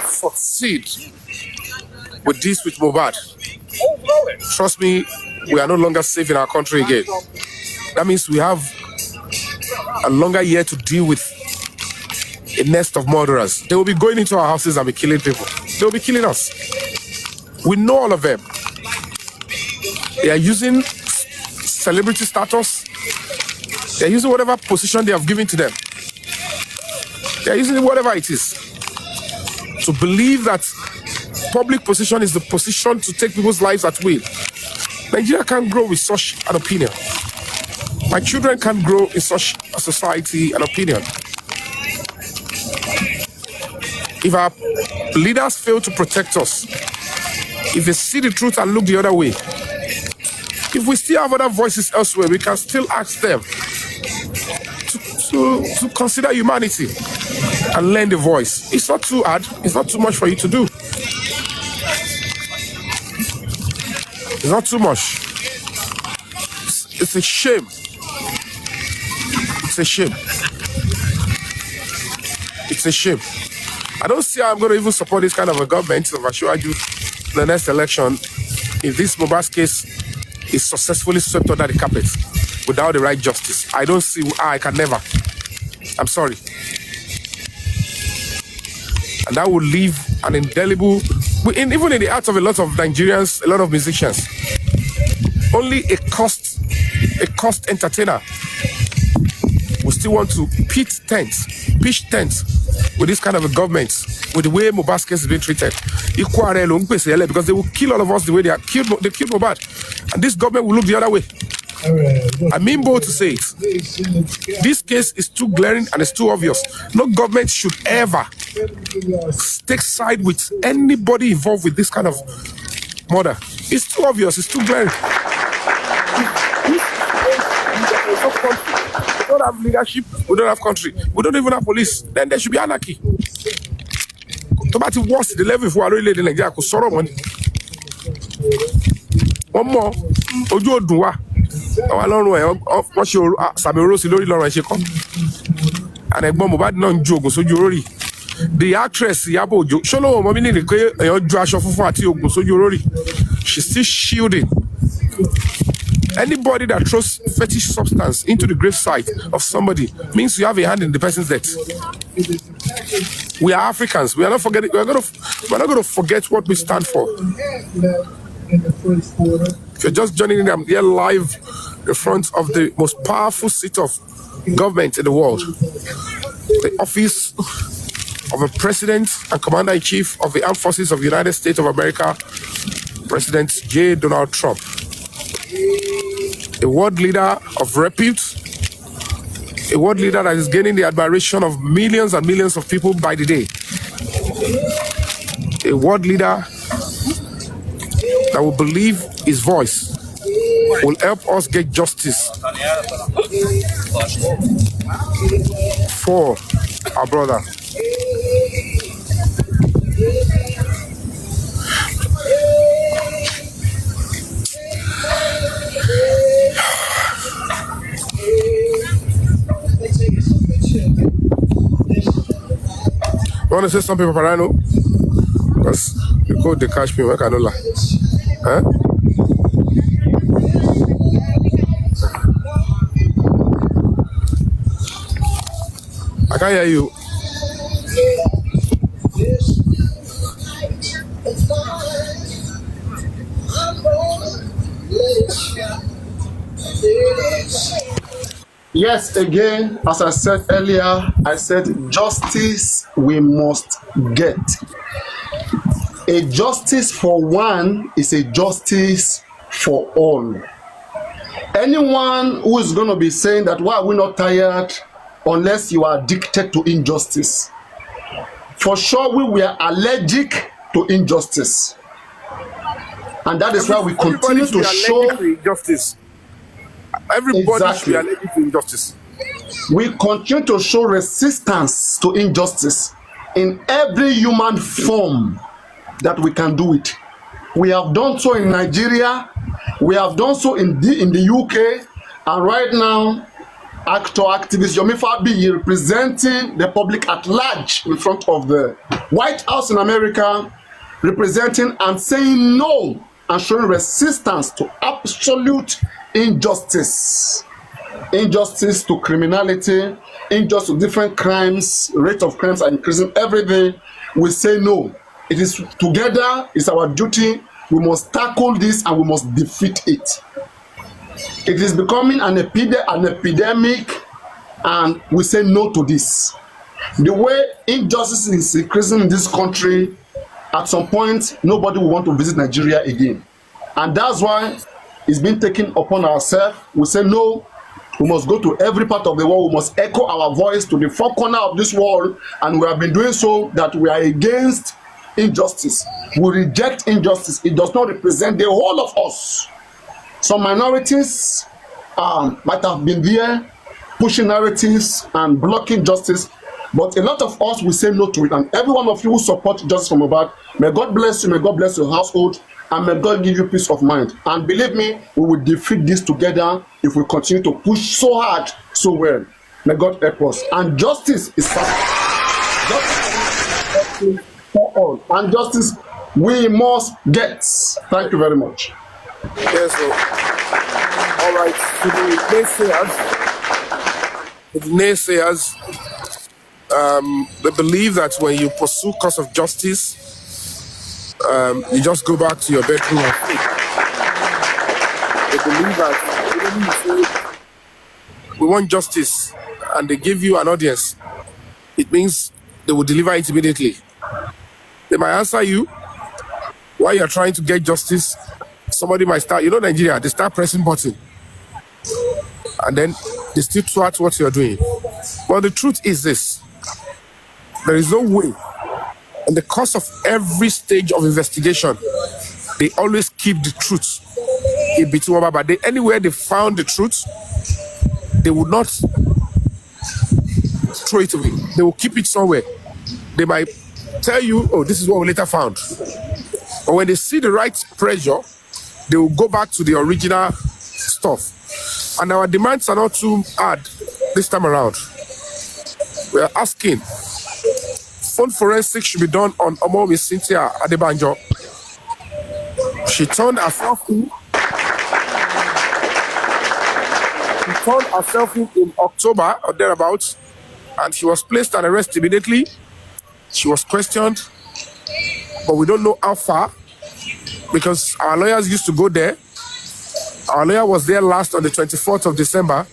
Succeed with this with Mohbad. Trust me, we are no longer safe in our country again. That means we have a longer year to deal with a nest of murderers. They will be going into our houses and be killing people. They will be killing us. We know all of them. They are using celebrity status. They are using whatever position they have given to them. They are using whatever it is to believe that public position is the position to take people's lives at will. Nigeria can't grow with such an opinion. My children can't grow in such a society and opinion. If our leaders fail to protect us, if they see the truth and look the other way, if we still have other voices elsewhere, we can still ask them to consider humanity. and learn the voice. It's not too hard. It's not too much for you to do. It's not too much. It's a shame. It's a shame. It's a shame. I don't see how I'm going to even support this kind of a government of Ashwaju in the next election if this Mohbad case is successfully swept under the carpet without the right justice. I don't see how I can never. I'm sorry. And that would leave an indelible, even in the hearts of a lot of Nigerians, a lot of musicians. Only a cost entertainer will still want to pitch tents with this kind of a government, with the way Mohbad's case is being treated. Because they will kill all of us the way they killed Mohbad. And this government will look the other way. I mean bold to say it. This case is too glaring and it's too obvious. No government should ever take side with anybody involved with this kind of murder. It's too obvious, it's too glaring. We don't have leadership, we don't have country, we don't even have police. Then there should be anarchy. Tomati worse the level for our lady Nigeria could sorrow money. One more, Ojo Dua. Our long what's your Samurosi Lori Lauren Sheko? And a bomb about non joke, so you the actress Yabo Sholo Momini the Josh of Fati so you she's still shielding. Anybody that throws fetish substance into the gravesite of somebody means you have a hand in the person's death. We are Africans. We are not forgetting. We're not going to forget what we stand for. If you're just joining in, I'm here live in front of the most powerful seat of government in the world, the office of a president and commander-in-chief of the armed forces of the United States of America, President J. Donald Trump. A world leader of repute, a world leader that is gaining the admiration of millions and millions of people by the day. A world leader that will believe his voice will help us get justice for our brother. You want to say something, Paparano? Because the code they catch me, I cannot lie. Huh? I can't hear you. Yes, again, as I said earlier, I said justice we must get. A justice for one is a justice for all. Anyone who is going to be saying that why are we not tired unless you are addicted to injustice? For sure, we were allergic to injustice. And that is why we continue to show injustice. Everybody should be allergic to injustice. We continue to show resistance to injustice in every human form that we can do it. We have done so in Nigeria, we have done so in the UK, and right now, activist Yomi fabiyi representing the public at large in front of the White House in America, representing and saying no and showing resistance to absolute injustice. Injustice to criminality, injustice to different crimes, rate of crimes are increasing every day. We say no. It is together, it's our duty. We must tackle this and we must defeat it. It is becoming an epidemic, and we say no to this. The way injustice is increasing in this country, at some point, nobody will want to visit Nigeria again. And that's why it's been taken upon ourselves. We say no, we must go to every part of the world. We must echo our voice to the four corners of this world. And we have been doing so that we are against injustice. We reject injustice. It does not represent the whole of us. Some minorities might have been there pushing narratives and blocking justice, But a lot of us will say no to it. And every one of you who support Justice for Mohbad, may God bless you, may God bless your household, and may God give you peace of mind. And believe me, we will defeat this together if we continue to push so hard, so well. May God help us. And justice is justice for all. And justice we must get. Thank you very much. Yes, so, all right. To the naysayers, they believe that when you pursue cause of justice, you just go back to your bedroom and sleep. They believe that even if you say, we want justice, and they give you an audience, it means they will deliver it immediately. They might answer you while you're trying to get justice. Somebody might start, Nigeria, they start pressing button, and then they still thwart what you're doing. But the truth is this: there is no way. In the course of every stage of investigation, they always keep the truth in between. But anywhere they found the truth, they would not throw it away. They will keep it somewhere. They might tell you, oh, this is what we later found. But when they see the right pressure, they will go back to the original stuff. And our demands are not too hard this time around. We are asking, phone forensics should be done on Omomi Cynthia Adebanjo. She turned herself in October or thereabouts, and she was placed and arrested immediately. She was questioned, but we don't know how far, because our lawyers used to go there. Our lawyer was there last on the 24th of December,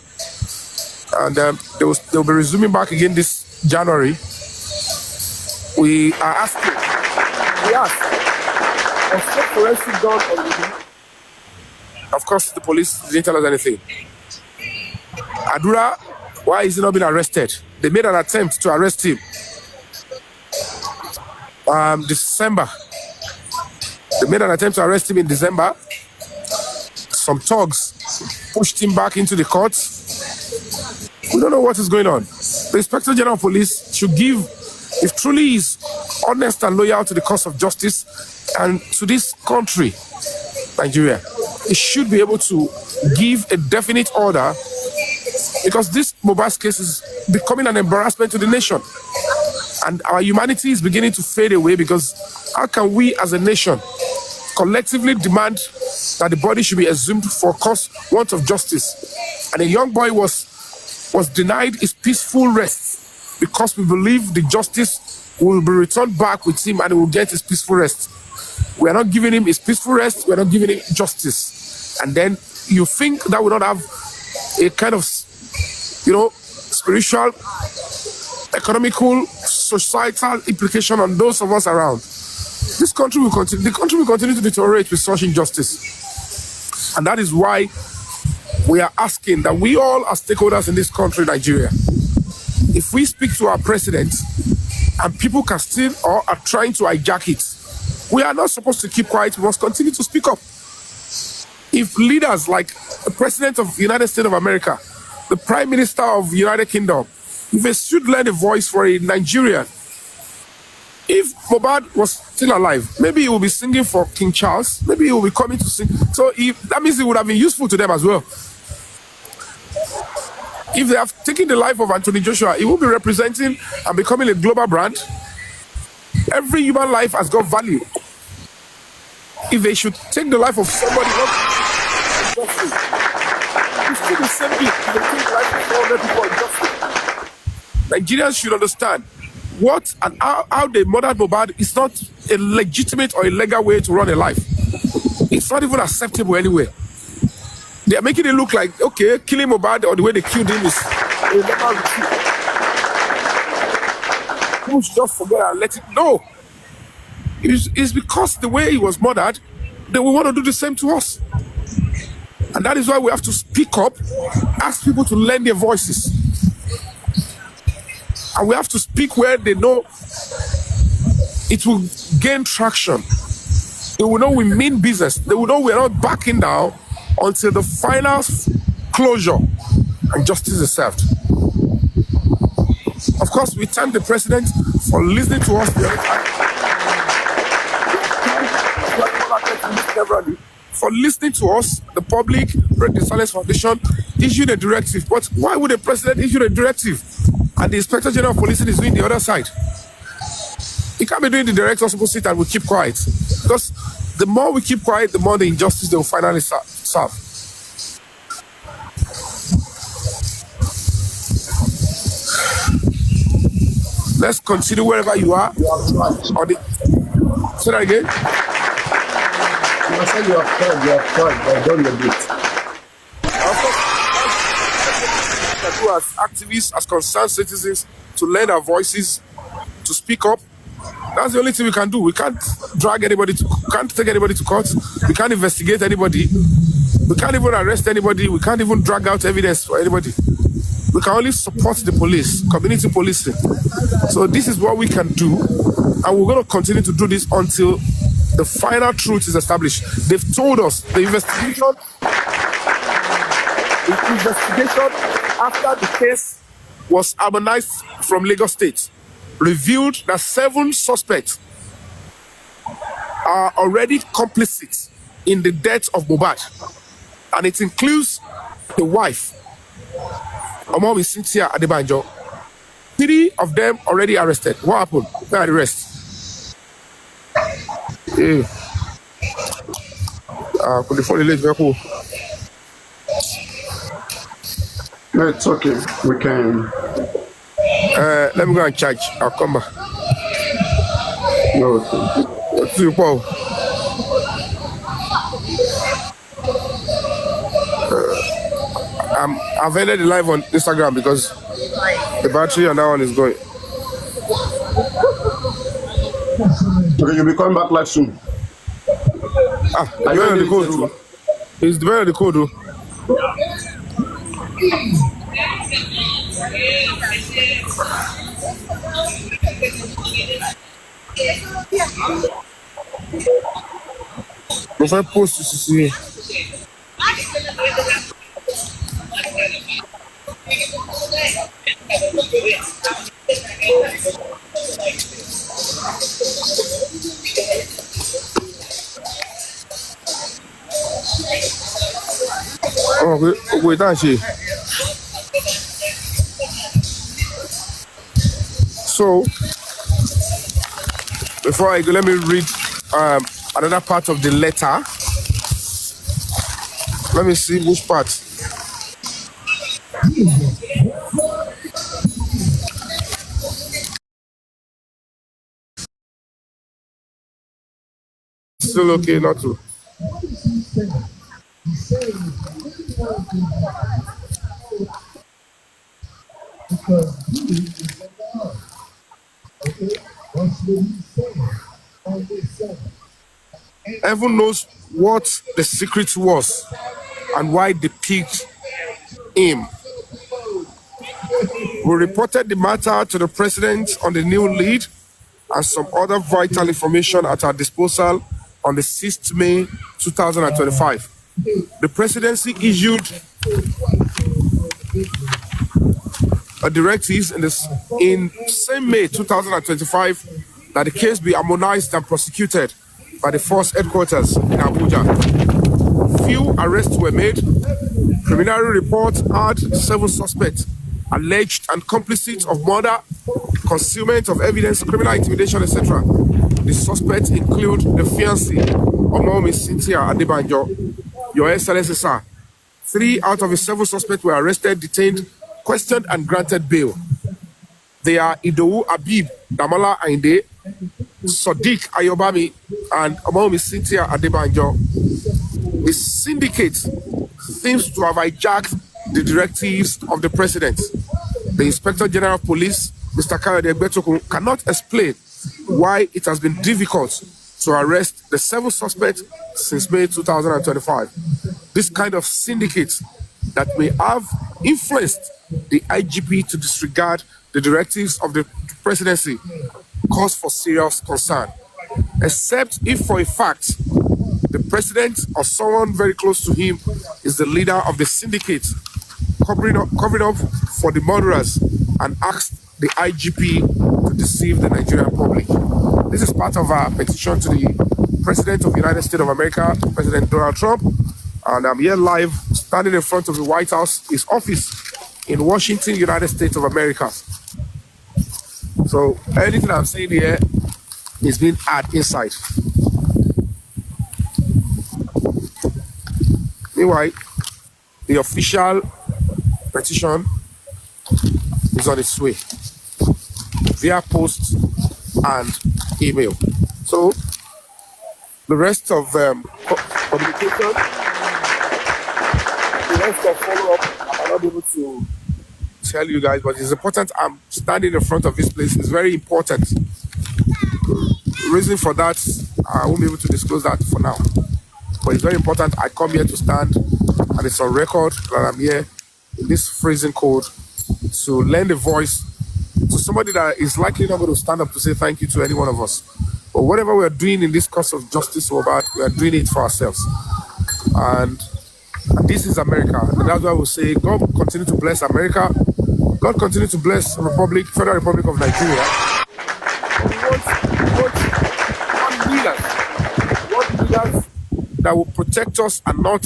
and they'll be resuming back again this January. We are asking, was forensic done on? Of course, the police didn't tell us anything. Adura, why is he not being arrested? They made an attempt to arrest him. December. They made an attempt to arrest him in December. Some thugs pushed him back into the courts. We don't know what is going on. The Inspector General of Police should give, if truly he is honest and loyal to the cause of justice and to this country, Nigeria, he should be able to give a definite order, because this Mohbad case is becoming an embarrassment to the nation. And our humanity is beginning to fade away, because how can we as a nation collectively demand that the body should be exhumed for want of justice? And a young boy was denied his peaceful rest because we believe the justice will be returned back with him and he will get his peaceful rest. We are not giving him his peaceful rest, we are not giving him justice. And then you think that will not have a kind of, spiritual, economical, societal implication on those of us around. This country will continue. The country will continue to deteriorate with such injustice, and that is why we are asking that we all, as stakeholders in this country, Nigeria, if we speak to our president and people can still or are trying to hijack it, we are not supposed to keep quiet. We must continue to speak up. If leaders like the President of the United States of America, the Prime Minister of the United Kingdom, if they should lend a voice for a Nigerian, if Mohbad was still alive, maybe he will be singing for King Charles, maybe he will be coming to sing. So that means it would have been useful to them as well. If they have taken the life of Anthony Joshua, he will be representing and becoming a global brand. Every human life has got value. If they should take the life of somebody, it's still the same thing. If they take the life of 400 people unjustly. Nigerians should understand what and how they murdered Mohbad is not a legitimate or a legal way to run a life. It's not even acceptable anyway. They are making it look like, okay, killing Mohbad or the way they killed him is a legal routine. People should just forget and let it go. It's because the way he was murdered, they will want to do the same to us. And that is why we have to speak up, ask people to lend their voices. And we have to speak where they know it will gain traction. They will know we mean business. They will know we're not backing down until the final closure and justice is served. Of course, we thank the president for listening to us the other time. For listening to us, the public, Break the Silence Foundation issued a directive. But why would the president issue a directive and the Inspector General of Police is doing the other side? He can't be doing the direct opposite and we keep quiet. Because the more we keep quiet, the more the injustice they will finally serve. Let's continue wherever you are. Say that again. You said you have tried, done your bit. As activists, as concerned citizens, to lend our voices, to speak up. That's the only thing we can do. We can't drag anybody can't take anybody to court. We can't investigate anybody. We can't even arrest anybody. We can't even drag out evidence for anybody. We can only support the police, community policing. So this is what we can do, and we're going to continue to do this until the final truth is established. They've told us the investigation after the case was harmonized from Lagos State revealed that 7 suspects are already complicit in the death of Mohbad, and it includes the wife, Omomi Cynthia Adebanjo. 3 of them already arrested. What happened? Where are the rest? Could they fall in late? No, it's okay. We can. Let me go and charge. I'll come back. No, okay. What's your Paul? I've ended the live on Instagram because the battery on that one is going. Okay, you'll be coming back live soon. Are you on the code too? It's the the code too. If I post this, you see. Oh, wait, that's it. So, before I go, let me read another part of the letter. Let me see which part. Still okay, not to. Heaven knows what the secret was and why they picked him. We reported the matter to the president on the new lead and some other vital information at our disposal on the 6th May 2025. The presidency issued a directive in same May 2025 that the case be harmonized and prosecuted by the force headquarters in Abuja. Few arrests were made. Preliminary report had 7 suspects alleged and complicit of murder, concealment of evidence, criminal intimidation, etc. The suspects include the fiancée, Omomi Cynthia Adebanjo, Your Excellency Sir. 3 out of the 7 suspects were arrested, detained, questioned, and granted bail. They are Idowu Abib Damola Ainde, Sadiq Ayobami, and Omomi Cynthia Adebanjo. The syndicate seems to have hijacked the directives of the president. The Inspector General of Police, Mr. Kayode Egbetokun, cannot explain why it has been difficult to arrest the 7 suspects since May 2025. This kind of syndicate that may have influenced the IGP to disregard the directives of the presidency cause for serious concern, except if for a fact the president or someone very close to him is the leader of the syndicate covering up for the murderers and asked the IGP to deceive the Nigerian public. This is part of our petition to the President of the United States of America, President Donald Trump. And I'm here live, standing in front of the White House, his office in Washington, United States of America. So anything I'm saying here is being had inside. Meanwhile, the official petition is on its way via post and email. So the rest of communication, the rest of follow-up, I'm not able to tell you guys, but it's important. I'm standing in front of this place. It's very important. The reason for that, I won't be able to disclose that for now. But it's very important. I come here to stand, and it's on record that I'm here in this freezing cold to lend a voice to somebody that is likely not going to stand up to say thank you to any one of us. But whatever we are doing in this cause of justice, we are doing it for ourselves. And this is America. And that's why we say God continue to bless America. God continue to bless the Federal Republic of Nigeria. We want leaders that will protect us and not,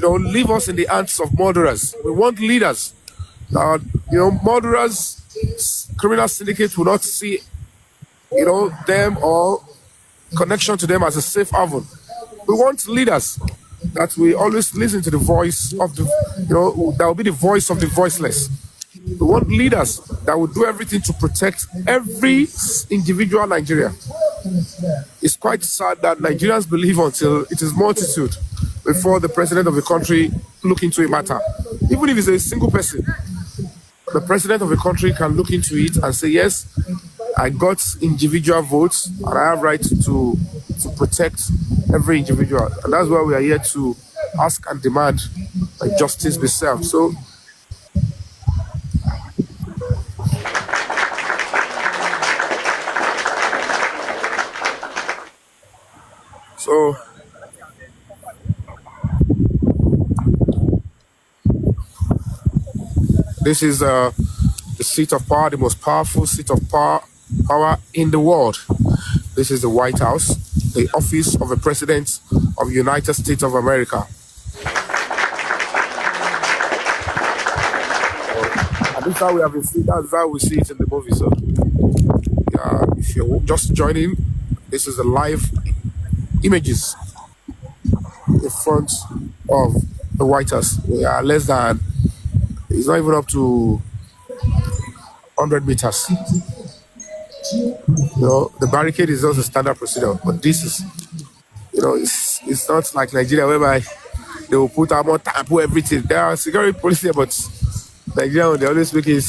leave us in the hands of murderers. We want leaders that, murderers, criminal syndicates will not see, them or connection to them as a safe haven. We want leaders that we always listen to the voice of the, that will be the voice of the voiceless. We want leaders that will do everything to protect every individual Nigerian. It's quite sad that Nigerians believe until it is multitude before the president of the country look into a matter. Even if it's a single person, the president of the country can look into it and say, yes, I got individual votes and I have right to protect every individual. And that's why we are here to ask and demand that justice be served. So this is the seat of power, the most powerful seat of power in the world. This is the White House, the office of the President of the United States of America. And this is how we have been seen. That's how we see it in the movie. So if you're just joining, this is the live images in front of the White House. We are less than, it's not even up to 100 meters. The barricade is just a standard procedure, but this is, it's not like Nigeria whereby they will put armor, tamper everything. There are security police here, but Nigeria, they always make it.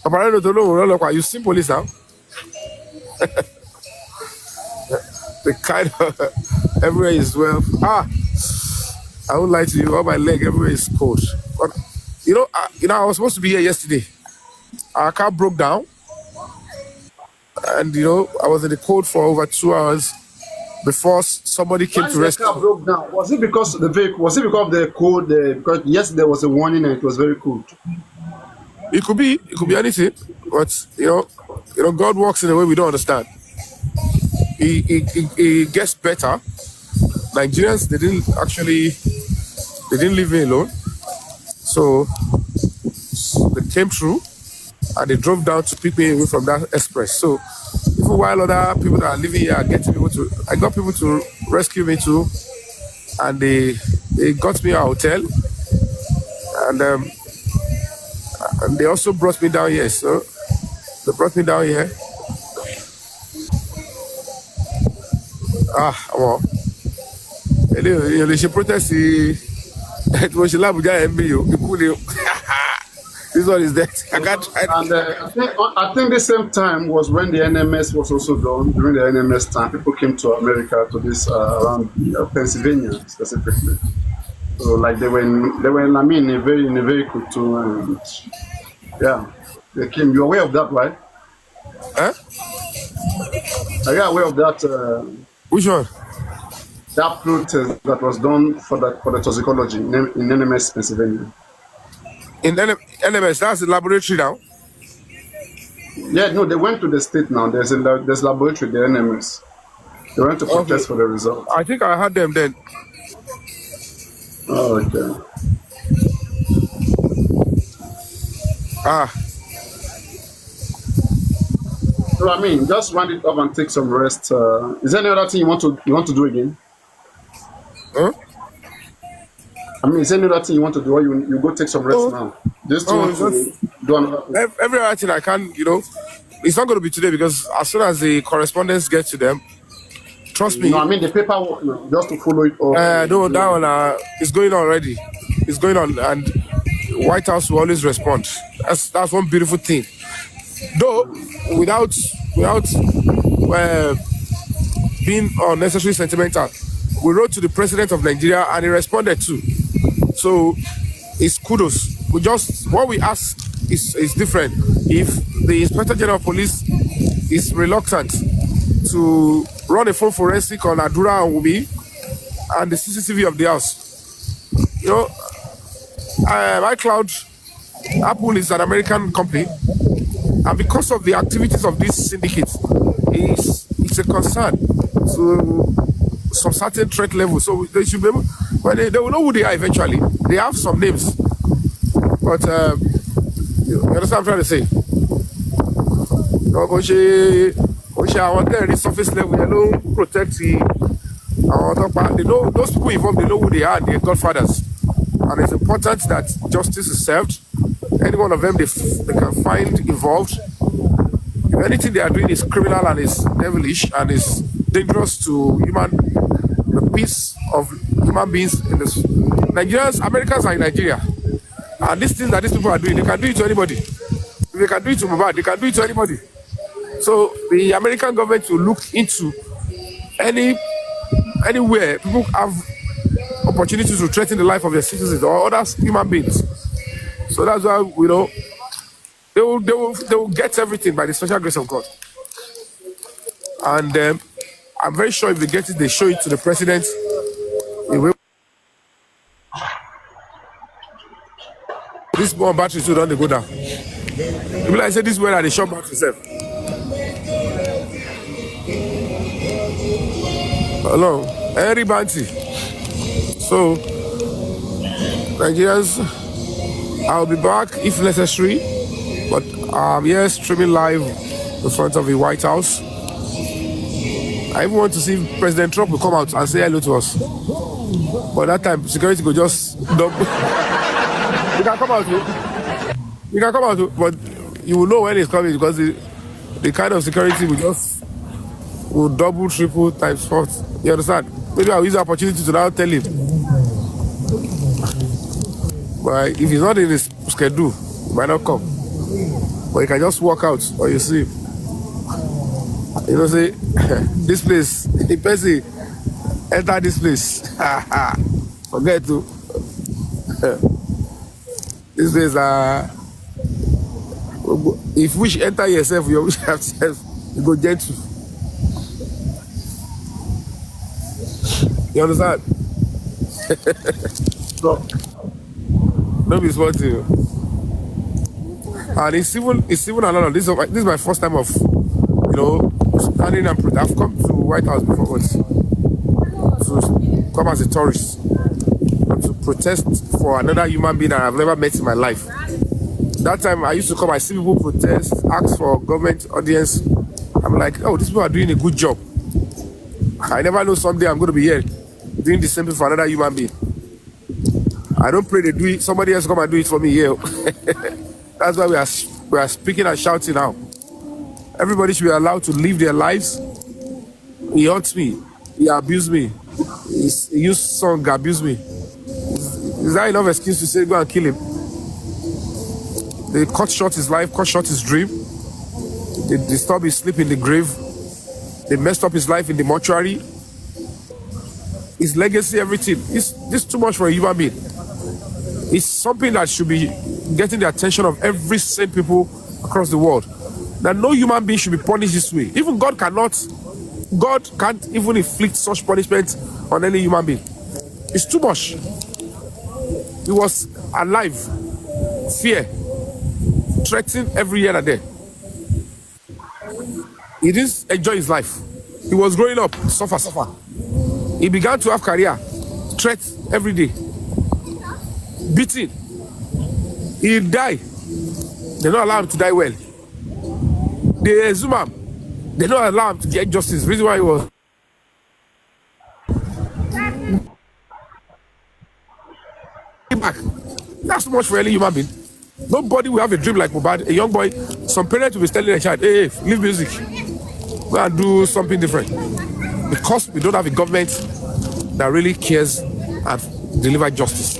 You see police now? The kind of everywhere is I won't lie to you, all my leg everywhere is cold. But I was supposed to be here yesterday. Our car broke down, and I was in the cold for over 2 hours before somebody came to rescue. The car broke down. Was it because of the vehicle? Was it because of the cold? Because yes, there was a warning and it was very cold. It could be anything, but God works in a way we don't understand. It gets better. Nigerians, they didn't leave me alone. So they came through and they drove down to pick me away from that express. So even while other people that are living here are getting I got people to rescue me too. And they got me a hotel. And they also brought me down here. So they brought me down here. Well, they should protest this one is dead. I can't try. And I think the same time was when the NMS was also done. During the NMS time, people came to America, to this around Pennsylvania specifically. So like they were in a vehicle too, and they came. You're aware of that, right? Huh? Are you aware of that? Which one? That protest that was done for the toxicology in NMS Pennsylvania. In NMS, that's the laboratory now. Yeah, no, they went to the state now. There's laboratory, the NMS. They went to Okay. protest for the result. I think I had them then. Oh, okay. Ah, So I mean, just round it up and take some rest. Is there any other thing you want to do again? huh? I mean, is there any other thing you want to do, or you go take some rest Oh, now? Just oh, want it's to just do another thing. every other thing I can, it's not going to be today because as soon as the correspondence gets to them, trust No, me, I mean the paperwork, no, just to follow it up. no, that one is going on already. It's going on, and White House will always respond. That's one beautiful thing. Though, without uh, being unnecessarily sentimental, we wrote to the president of Nigeria and he responded too. So it's kudos. What we ask is different. If the Inspector General of Police is reluctant to run a phone forensic on Adura and Wumi and the CCTV of the house, iCloud, Apple is an American company, and because of the activities of this syndicate, it's a concern to some certain threat level. So they should be able, well, they will know who they are eventually. They have some names, but you understand what I'm trying to say? I want the surface level, they don't protect they know those people involved, they know who they are, and they're godfathers. And it's important that justice is served. Any one of them they can find involved. If anything they are doing is criminal and is devilish and is dangerous to the peace of human beings in this. Nigerians, Americans are in Nigeria. And these things that these people are doing, they can do it to anybody. If they can do it to Mubad, they can do it to anybody. So the American government will look into anywhere people have opportunities to threaten the life of their citizens or other human beings. So that's why they will get everything by the special grace of God. And I'm very sure if they get it, they show it to the president. This bomb battery too don't they go down. People like say this way that they shot battery itself. Hello, Henry Banty. So Nigerians, I'll be back if necessary, but I'm here streaming live in front of the White House. I even want to see if President Trump will come out and say hello to us. But that time, security will just double. You can come out, but you will know when it's coming because the kind of security will double, triple, times fourth. You understand? Maybe I'll use the opportunity to now tell him. But if he's not in his schedule, he might not come. But he can just walk out or you see him. Say, this place, in person, enter this place. Forget to. This place, if you wish enter yourself, you wish yourself, you go gentle. You understand? So, don't be smart to you. And it's even another. This is my first time of, standing and I've come to White House before, but to come as a tourist and to protest for another human being that I've never met in my life. That time I used to come, I see people protest, ask for government audience. I'm like, oh, these people are doing a good job. I never know someday I'm going to be here doing the same thing for another human being. I don't pray they do it. Somebody else come and do it for me here. That's why we are speaking and shouting now. Everybody should be allowed to live their lives. He hurts me. He abused me. He used song abuse me. Is that enough excuse to say go and kill him? They cut short his life, cut short his dream. They disturbed his sleep in the grave. They messed up his life in the mortuary. His legacy, everything. This is too much for a human being. It's something that should be getting the attention of every sane people across the world. That no human being should be punished this way. Even God can't even inflict such punishment on any human being. It's too much. He was alive, fear, threatening every year and day. He didn't enjoy his life. He was growing up, suffer. He began to have career, threats every day, beating. He died. They don't allow him to die well. They exhume him. They don't allow him to get justice. Reason why he was back. That's too much for any human being. Nobody will have a dream like Mohbad. A young boy, some parents will be telling a child, hey, leave music. Go and do something different. Because we don't have a government that really cares and deliver justice.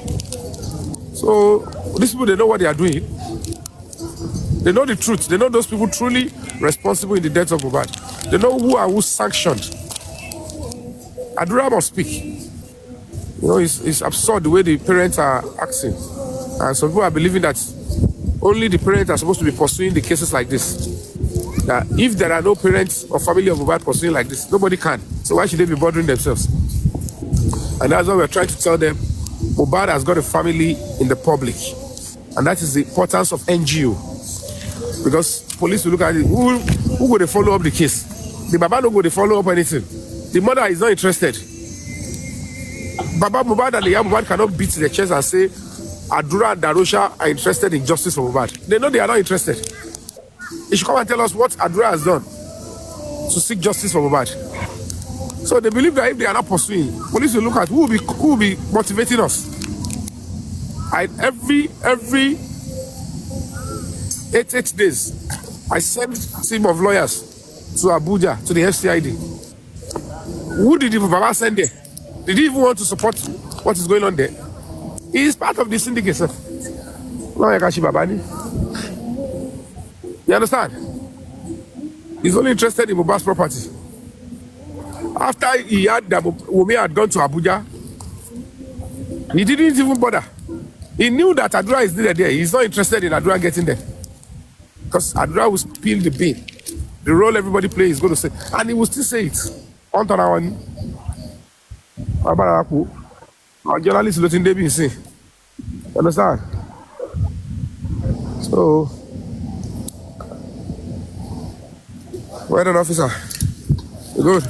So these people, they know what they are doing. They know the truth. They know those people truly responsible in the death of Mohbad. They know who and who sanctioned. Adura must speak. You know, it's absurd the way the parents are acting. And some people are believing that only the parents are supposed to be pursuing the cases like this. That if there are no parents or family of Mohbad pursuing like this, nobody can. So why should they be bothering themselves? And that's why we're trying to tell them, Mohbad has got a family in the public. And that is the importance of NGO. Because police will look at it, who go to follow up the case? The Baba no go to follow up anything. The mother is not interested. Baba Mohbad and the young Mohbad cannot beat their chest and say, Adura and Darosha are interested in justice for Mohbad. They know they are not interested. They should come and tell us what Adura has done to seek justice for Mohbad. So they believe that if they are not pursuing, police will look at who will be motivating us. Every 8 days, I send a team of lawyers to Abuja, to the FCID. Who did the Baba send there? Did he even want to support what is going on there? He is part of the syndicate, sir. You understand? He's only interested in Mohbad's property. After he had that Yomi had gone to Abuja, he didn't even bother. He knew that Adura is needed there. He's not interested in Adura getting there. Because Adura will spill the bean. The role everybody plays is going to say. And he will still say it. On Tanawani. Our journalists looking there being seen. Understand? So, well done, officer. You good?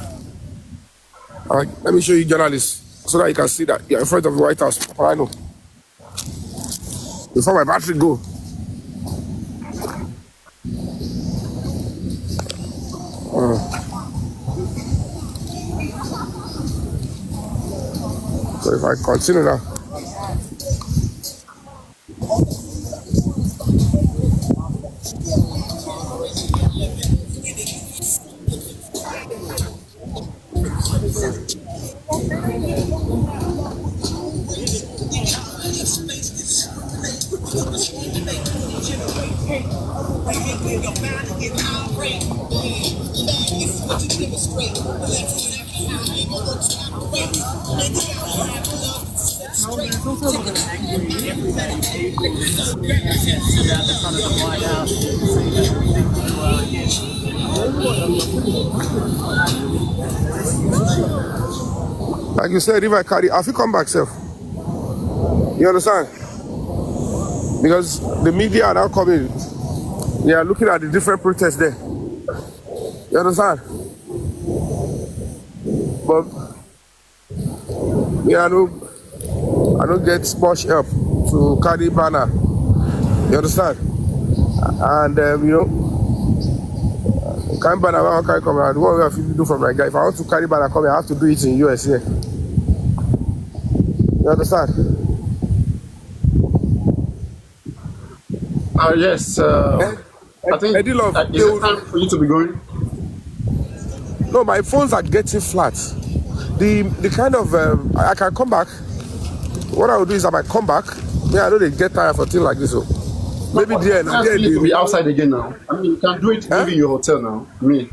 All right, let me show you journalists so that you can see that you're in front of the White House. I know. Before my battery go. So if I continue now. Like you said, if I carry, I feel come back, self. You understand? Because the media are now coming. They are looking at the different protests there. You understand? But yeah, I don't get much help to carry banner. You understand? And you know, carry banner, I can't come around. What we have to do from my guy? If I want to carry banner, come, I have to do it in US here. You understand? Yes. I think is it time for you to be going? No, my phones are getting flat. The kind of I can come back. What I will do is I might come back. Yeah, I know they get tired for things like this. So maybe you'll be outside again now. I mean, you can do it maybe in your hotel now. I mean,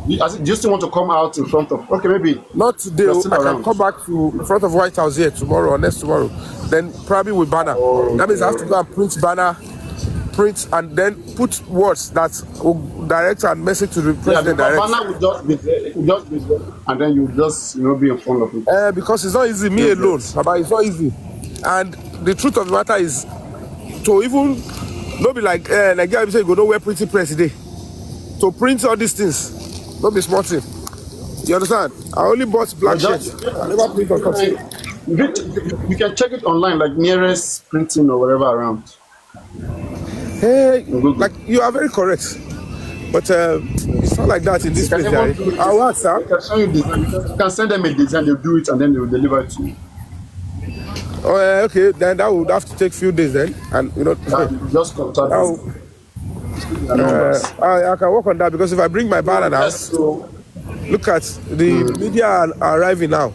do you still want to come out in front of? Okay, maybe not today. I can come back to in front of White House here tomorrow or next tomorrow. Then probably with banner. That means I have to go and print banner. Print and then put words that will direct and message to the president. Yeah, because banner will just be there. It will just be there, and then you just be in front of it. Because it's not easy. Me alone, but it's not easy. And the truth of the matter is, to even not be like Nigeria say you go nowhere printing press today. To print all these things, Not be small thing. You understand? I only bought I black shirt. just I never print on top. you can check it online, like nearest printing or whatever around Hey, on Google. like you are very correct. But it's not like that in You this can place, even Jerry. do I'll this. ask, sir. They can show you design. You can send them a design, they'll do it, and then they will deliver it to you. Oh, okay. Then that would have to take few days then, and you know, Just contact I'll, them. Their numbers. I can work on that because if I bring my banner now, Yes, so look at the media are arriving now,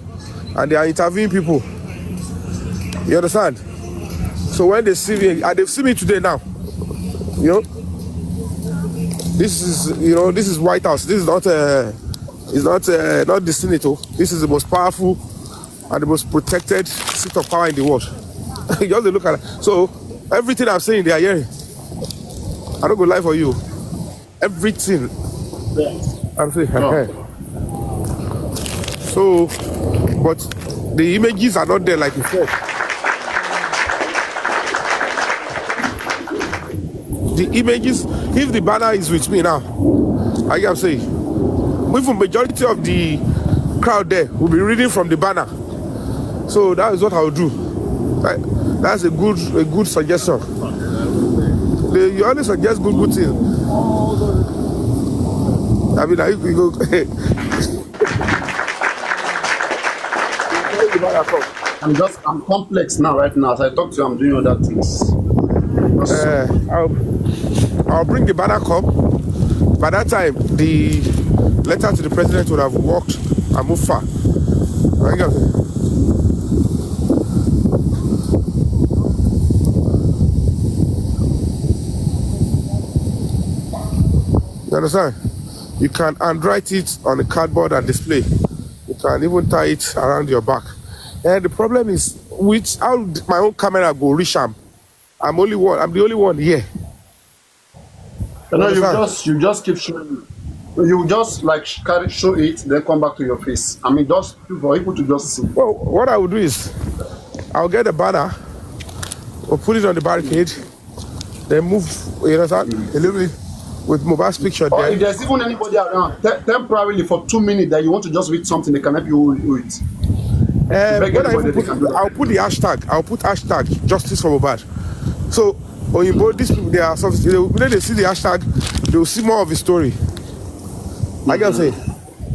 and they are interviewing people. You understand? So when they see me, and they've seen me today now. You know, this is White House. This is not not the Senate. This is the most powerful and the most protected seat of power in the world. You just look at it. So everything I'm saying, they are hearing. I don't go lie for you. Everything I'm saying. no. So, but the images are not there like you said. The images, if the banner is with me now, I can say, even majority of the crowd there will be reading from the banner. So that is what I will do. That's a good suggestion. You only suggest good things. I mean, you go. I'm complex now, right now. As I talk to you, I'm doing other things. I'll bring the banner come. By that time, the letter to the president would have walked and moved far. You understand? You can handwrite it on a cardboard and display. You can even tie it around your back. And the problem is, with how my own camera go reach am. I'm the only one here. You know, you just keep showing. You just like show it, then come back to your face. I mean, just for people to just see. Well, what I will do is, I'll get the banner, or put it on the barricade, then move, you understand, a little bit with mobile's picture Or there. if there's even anybody around, temporarily for 2 minutes that you want to just read something, they can help you with it. I'll put the hashtag. I'll put hashtag justice for Mohbad. So, these people, they are when they see the hashtag, they will see more of the story. I can say,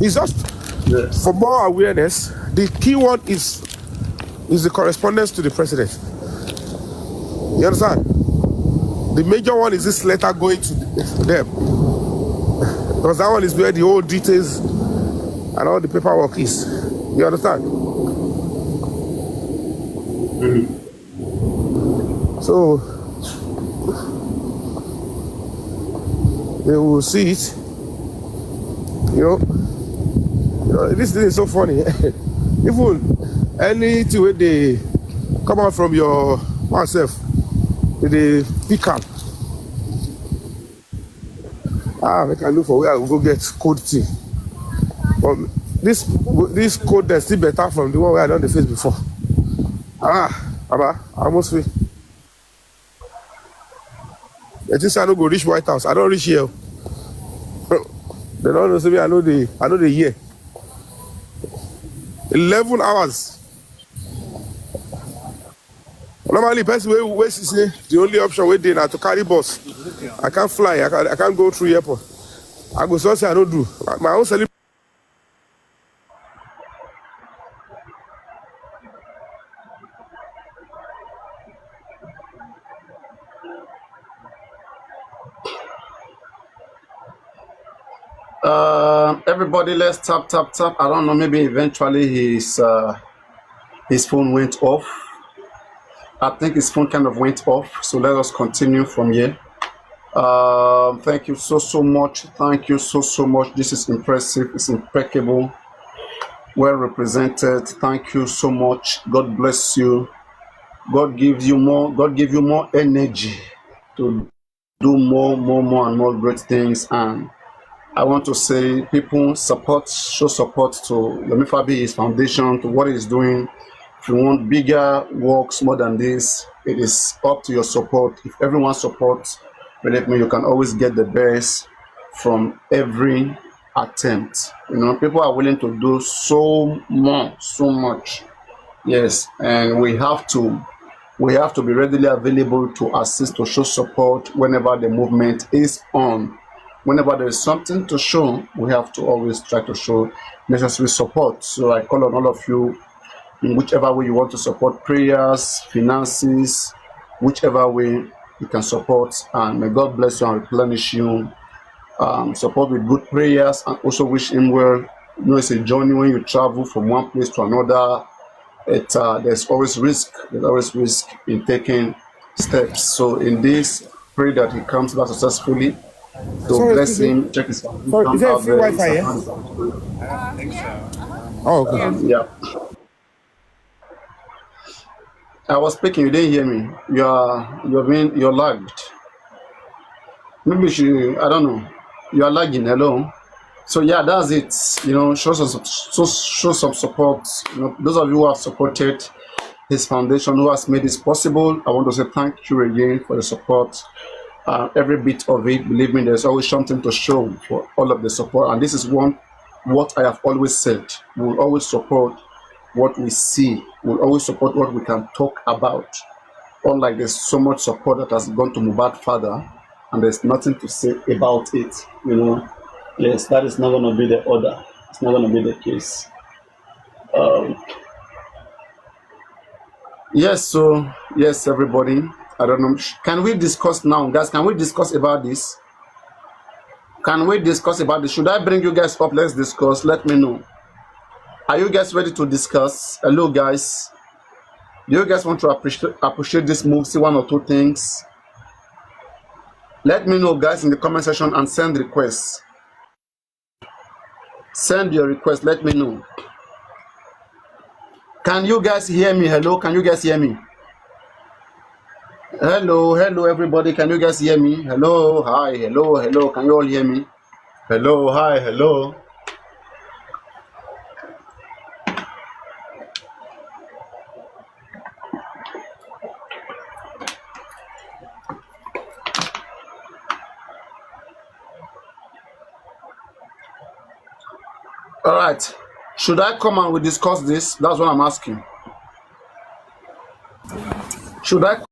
it's just for more awareness. The key one is the correspondence to the president. You understand? The major one is this letter going to them, because that one is where the whole details and all the paperwork is. You understand? So they will see it. You know, this thing is so funny. Even anything where they come out from your oneself, they pick up. I can look for where I will go get cold tea. But this code is still better from the one where I done the face before. I almost feel. I just I don't go reach White House. I don't reach here. They don't know me. I know the year. 11 hours. Normally, person where say the only option we dey na to carry bus. I can't fly. I can't go through airport. I go so say I don't do my own celebration. Everybody, let's tap. I don't know. Maybe eventually his phone went off. I think his phone kind of went off. So let us continue from here. Thank you so much. Thank you so much. This is impressive. It's impeccable. Well represented. Thank you so much. God bless you. God give you more energy to do more and more great things. And I want to say, people show support to Yomi Fabiyi's foundation, to what he's doing. If you want bigger works more than this, it is up to your support. If everyone supports, believe me, you can always get the best from every attempt. You know, people are willing to do so much. Yes, and we have to be readily available to assist, to show support whenever the movement is on. Whenever there is something to show, we have to always try to show necessary support. So I call on all of you, in whichever way you want to support, prayers, finances, whichever way you can support, and may God bless you and replenish you. Support with good prayers, and also wish him well. You know, it's a journey when you travel from one place to another. There's always risk. There's always risk in taking steps. So in this, pray that he comes back successfully. So Sorry, bless excuse me. him. Check his Sorry, is foundation there a out free there. Wi-Fi here? Oh, okay. Yeah. I was speaking. You didn't hear me. You're lagged. Maybe I don't know. You are lagging. Hello. So yeah, that's it. You know, show some support. You know, those of you who have supported his foundation, who has made this possible, I want to say thank you again for the support. Every bit of it, believe me, there's always something to show for all of the support. And this is what I have always said. We will always support what we see. We'll always support what we can talk about. Unlike there's so much support that has gone to Mubad father, and there's nothing to say about it. You know, yes, that is not going to be the order. It's not going to be the case. Yes, so yes, everybody. I don't know. Can we discuss now, guys? Can we discuss about this? Can we discuss about this? Should I bring you guys up? Let's discuss. Let me know. Are you guys ready to discuss? Hello, guys. Do you guys want to appreciate this move? See one or two things. Let me know, guys, in the comment section and send requests. Send your request. Let me know. Can you guys hear me? Hello, can you guys hear me? Hello, everybody. Can you guys hear me? Hello, hi, hello. Can you all hear me? Hello, hi, hello. All right. Should I come and we discuss this? That's what I'm asking. Should I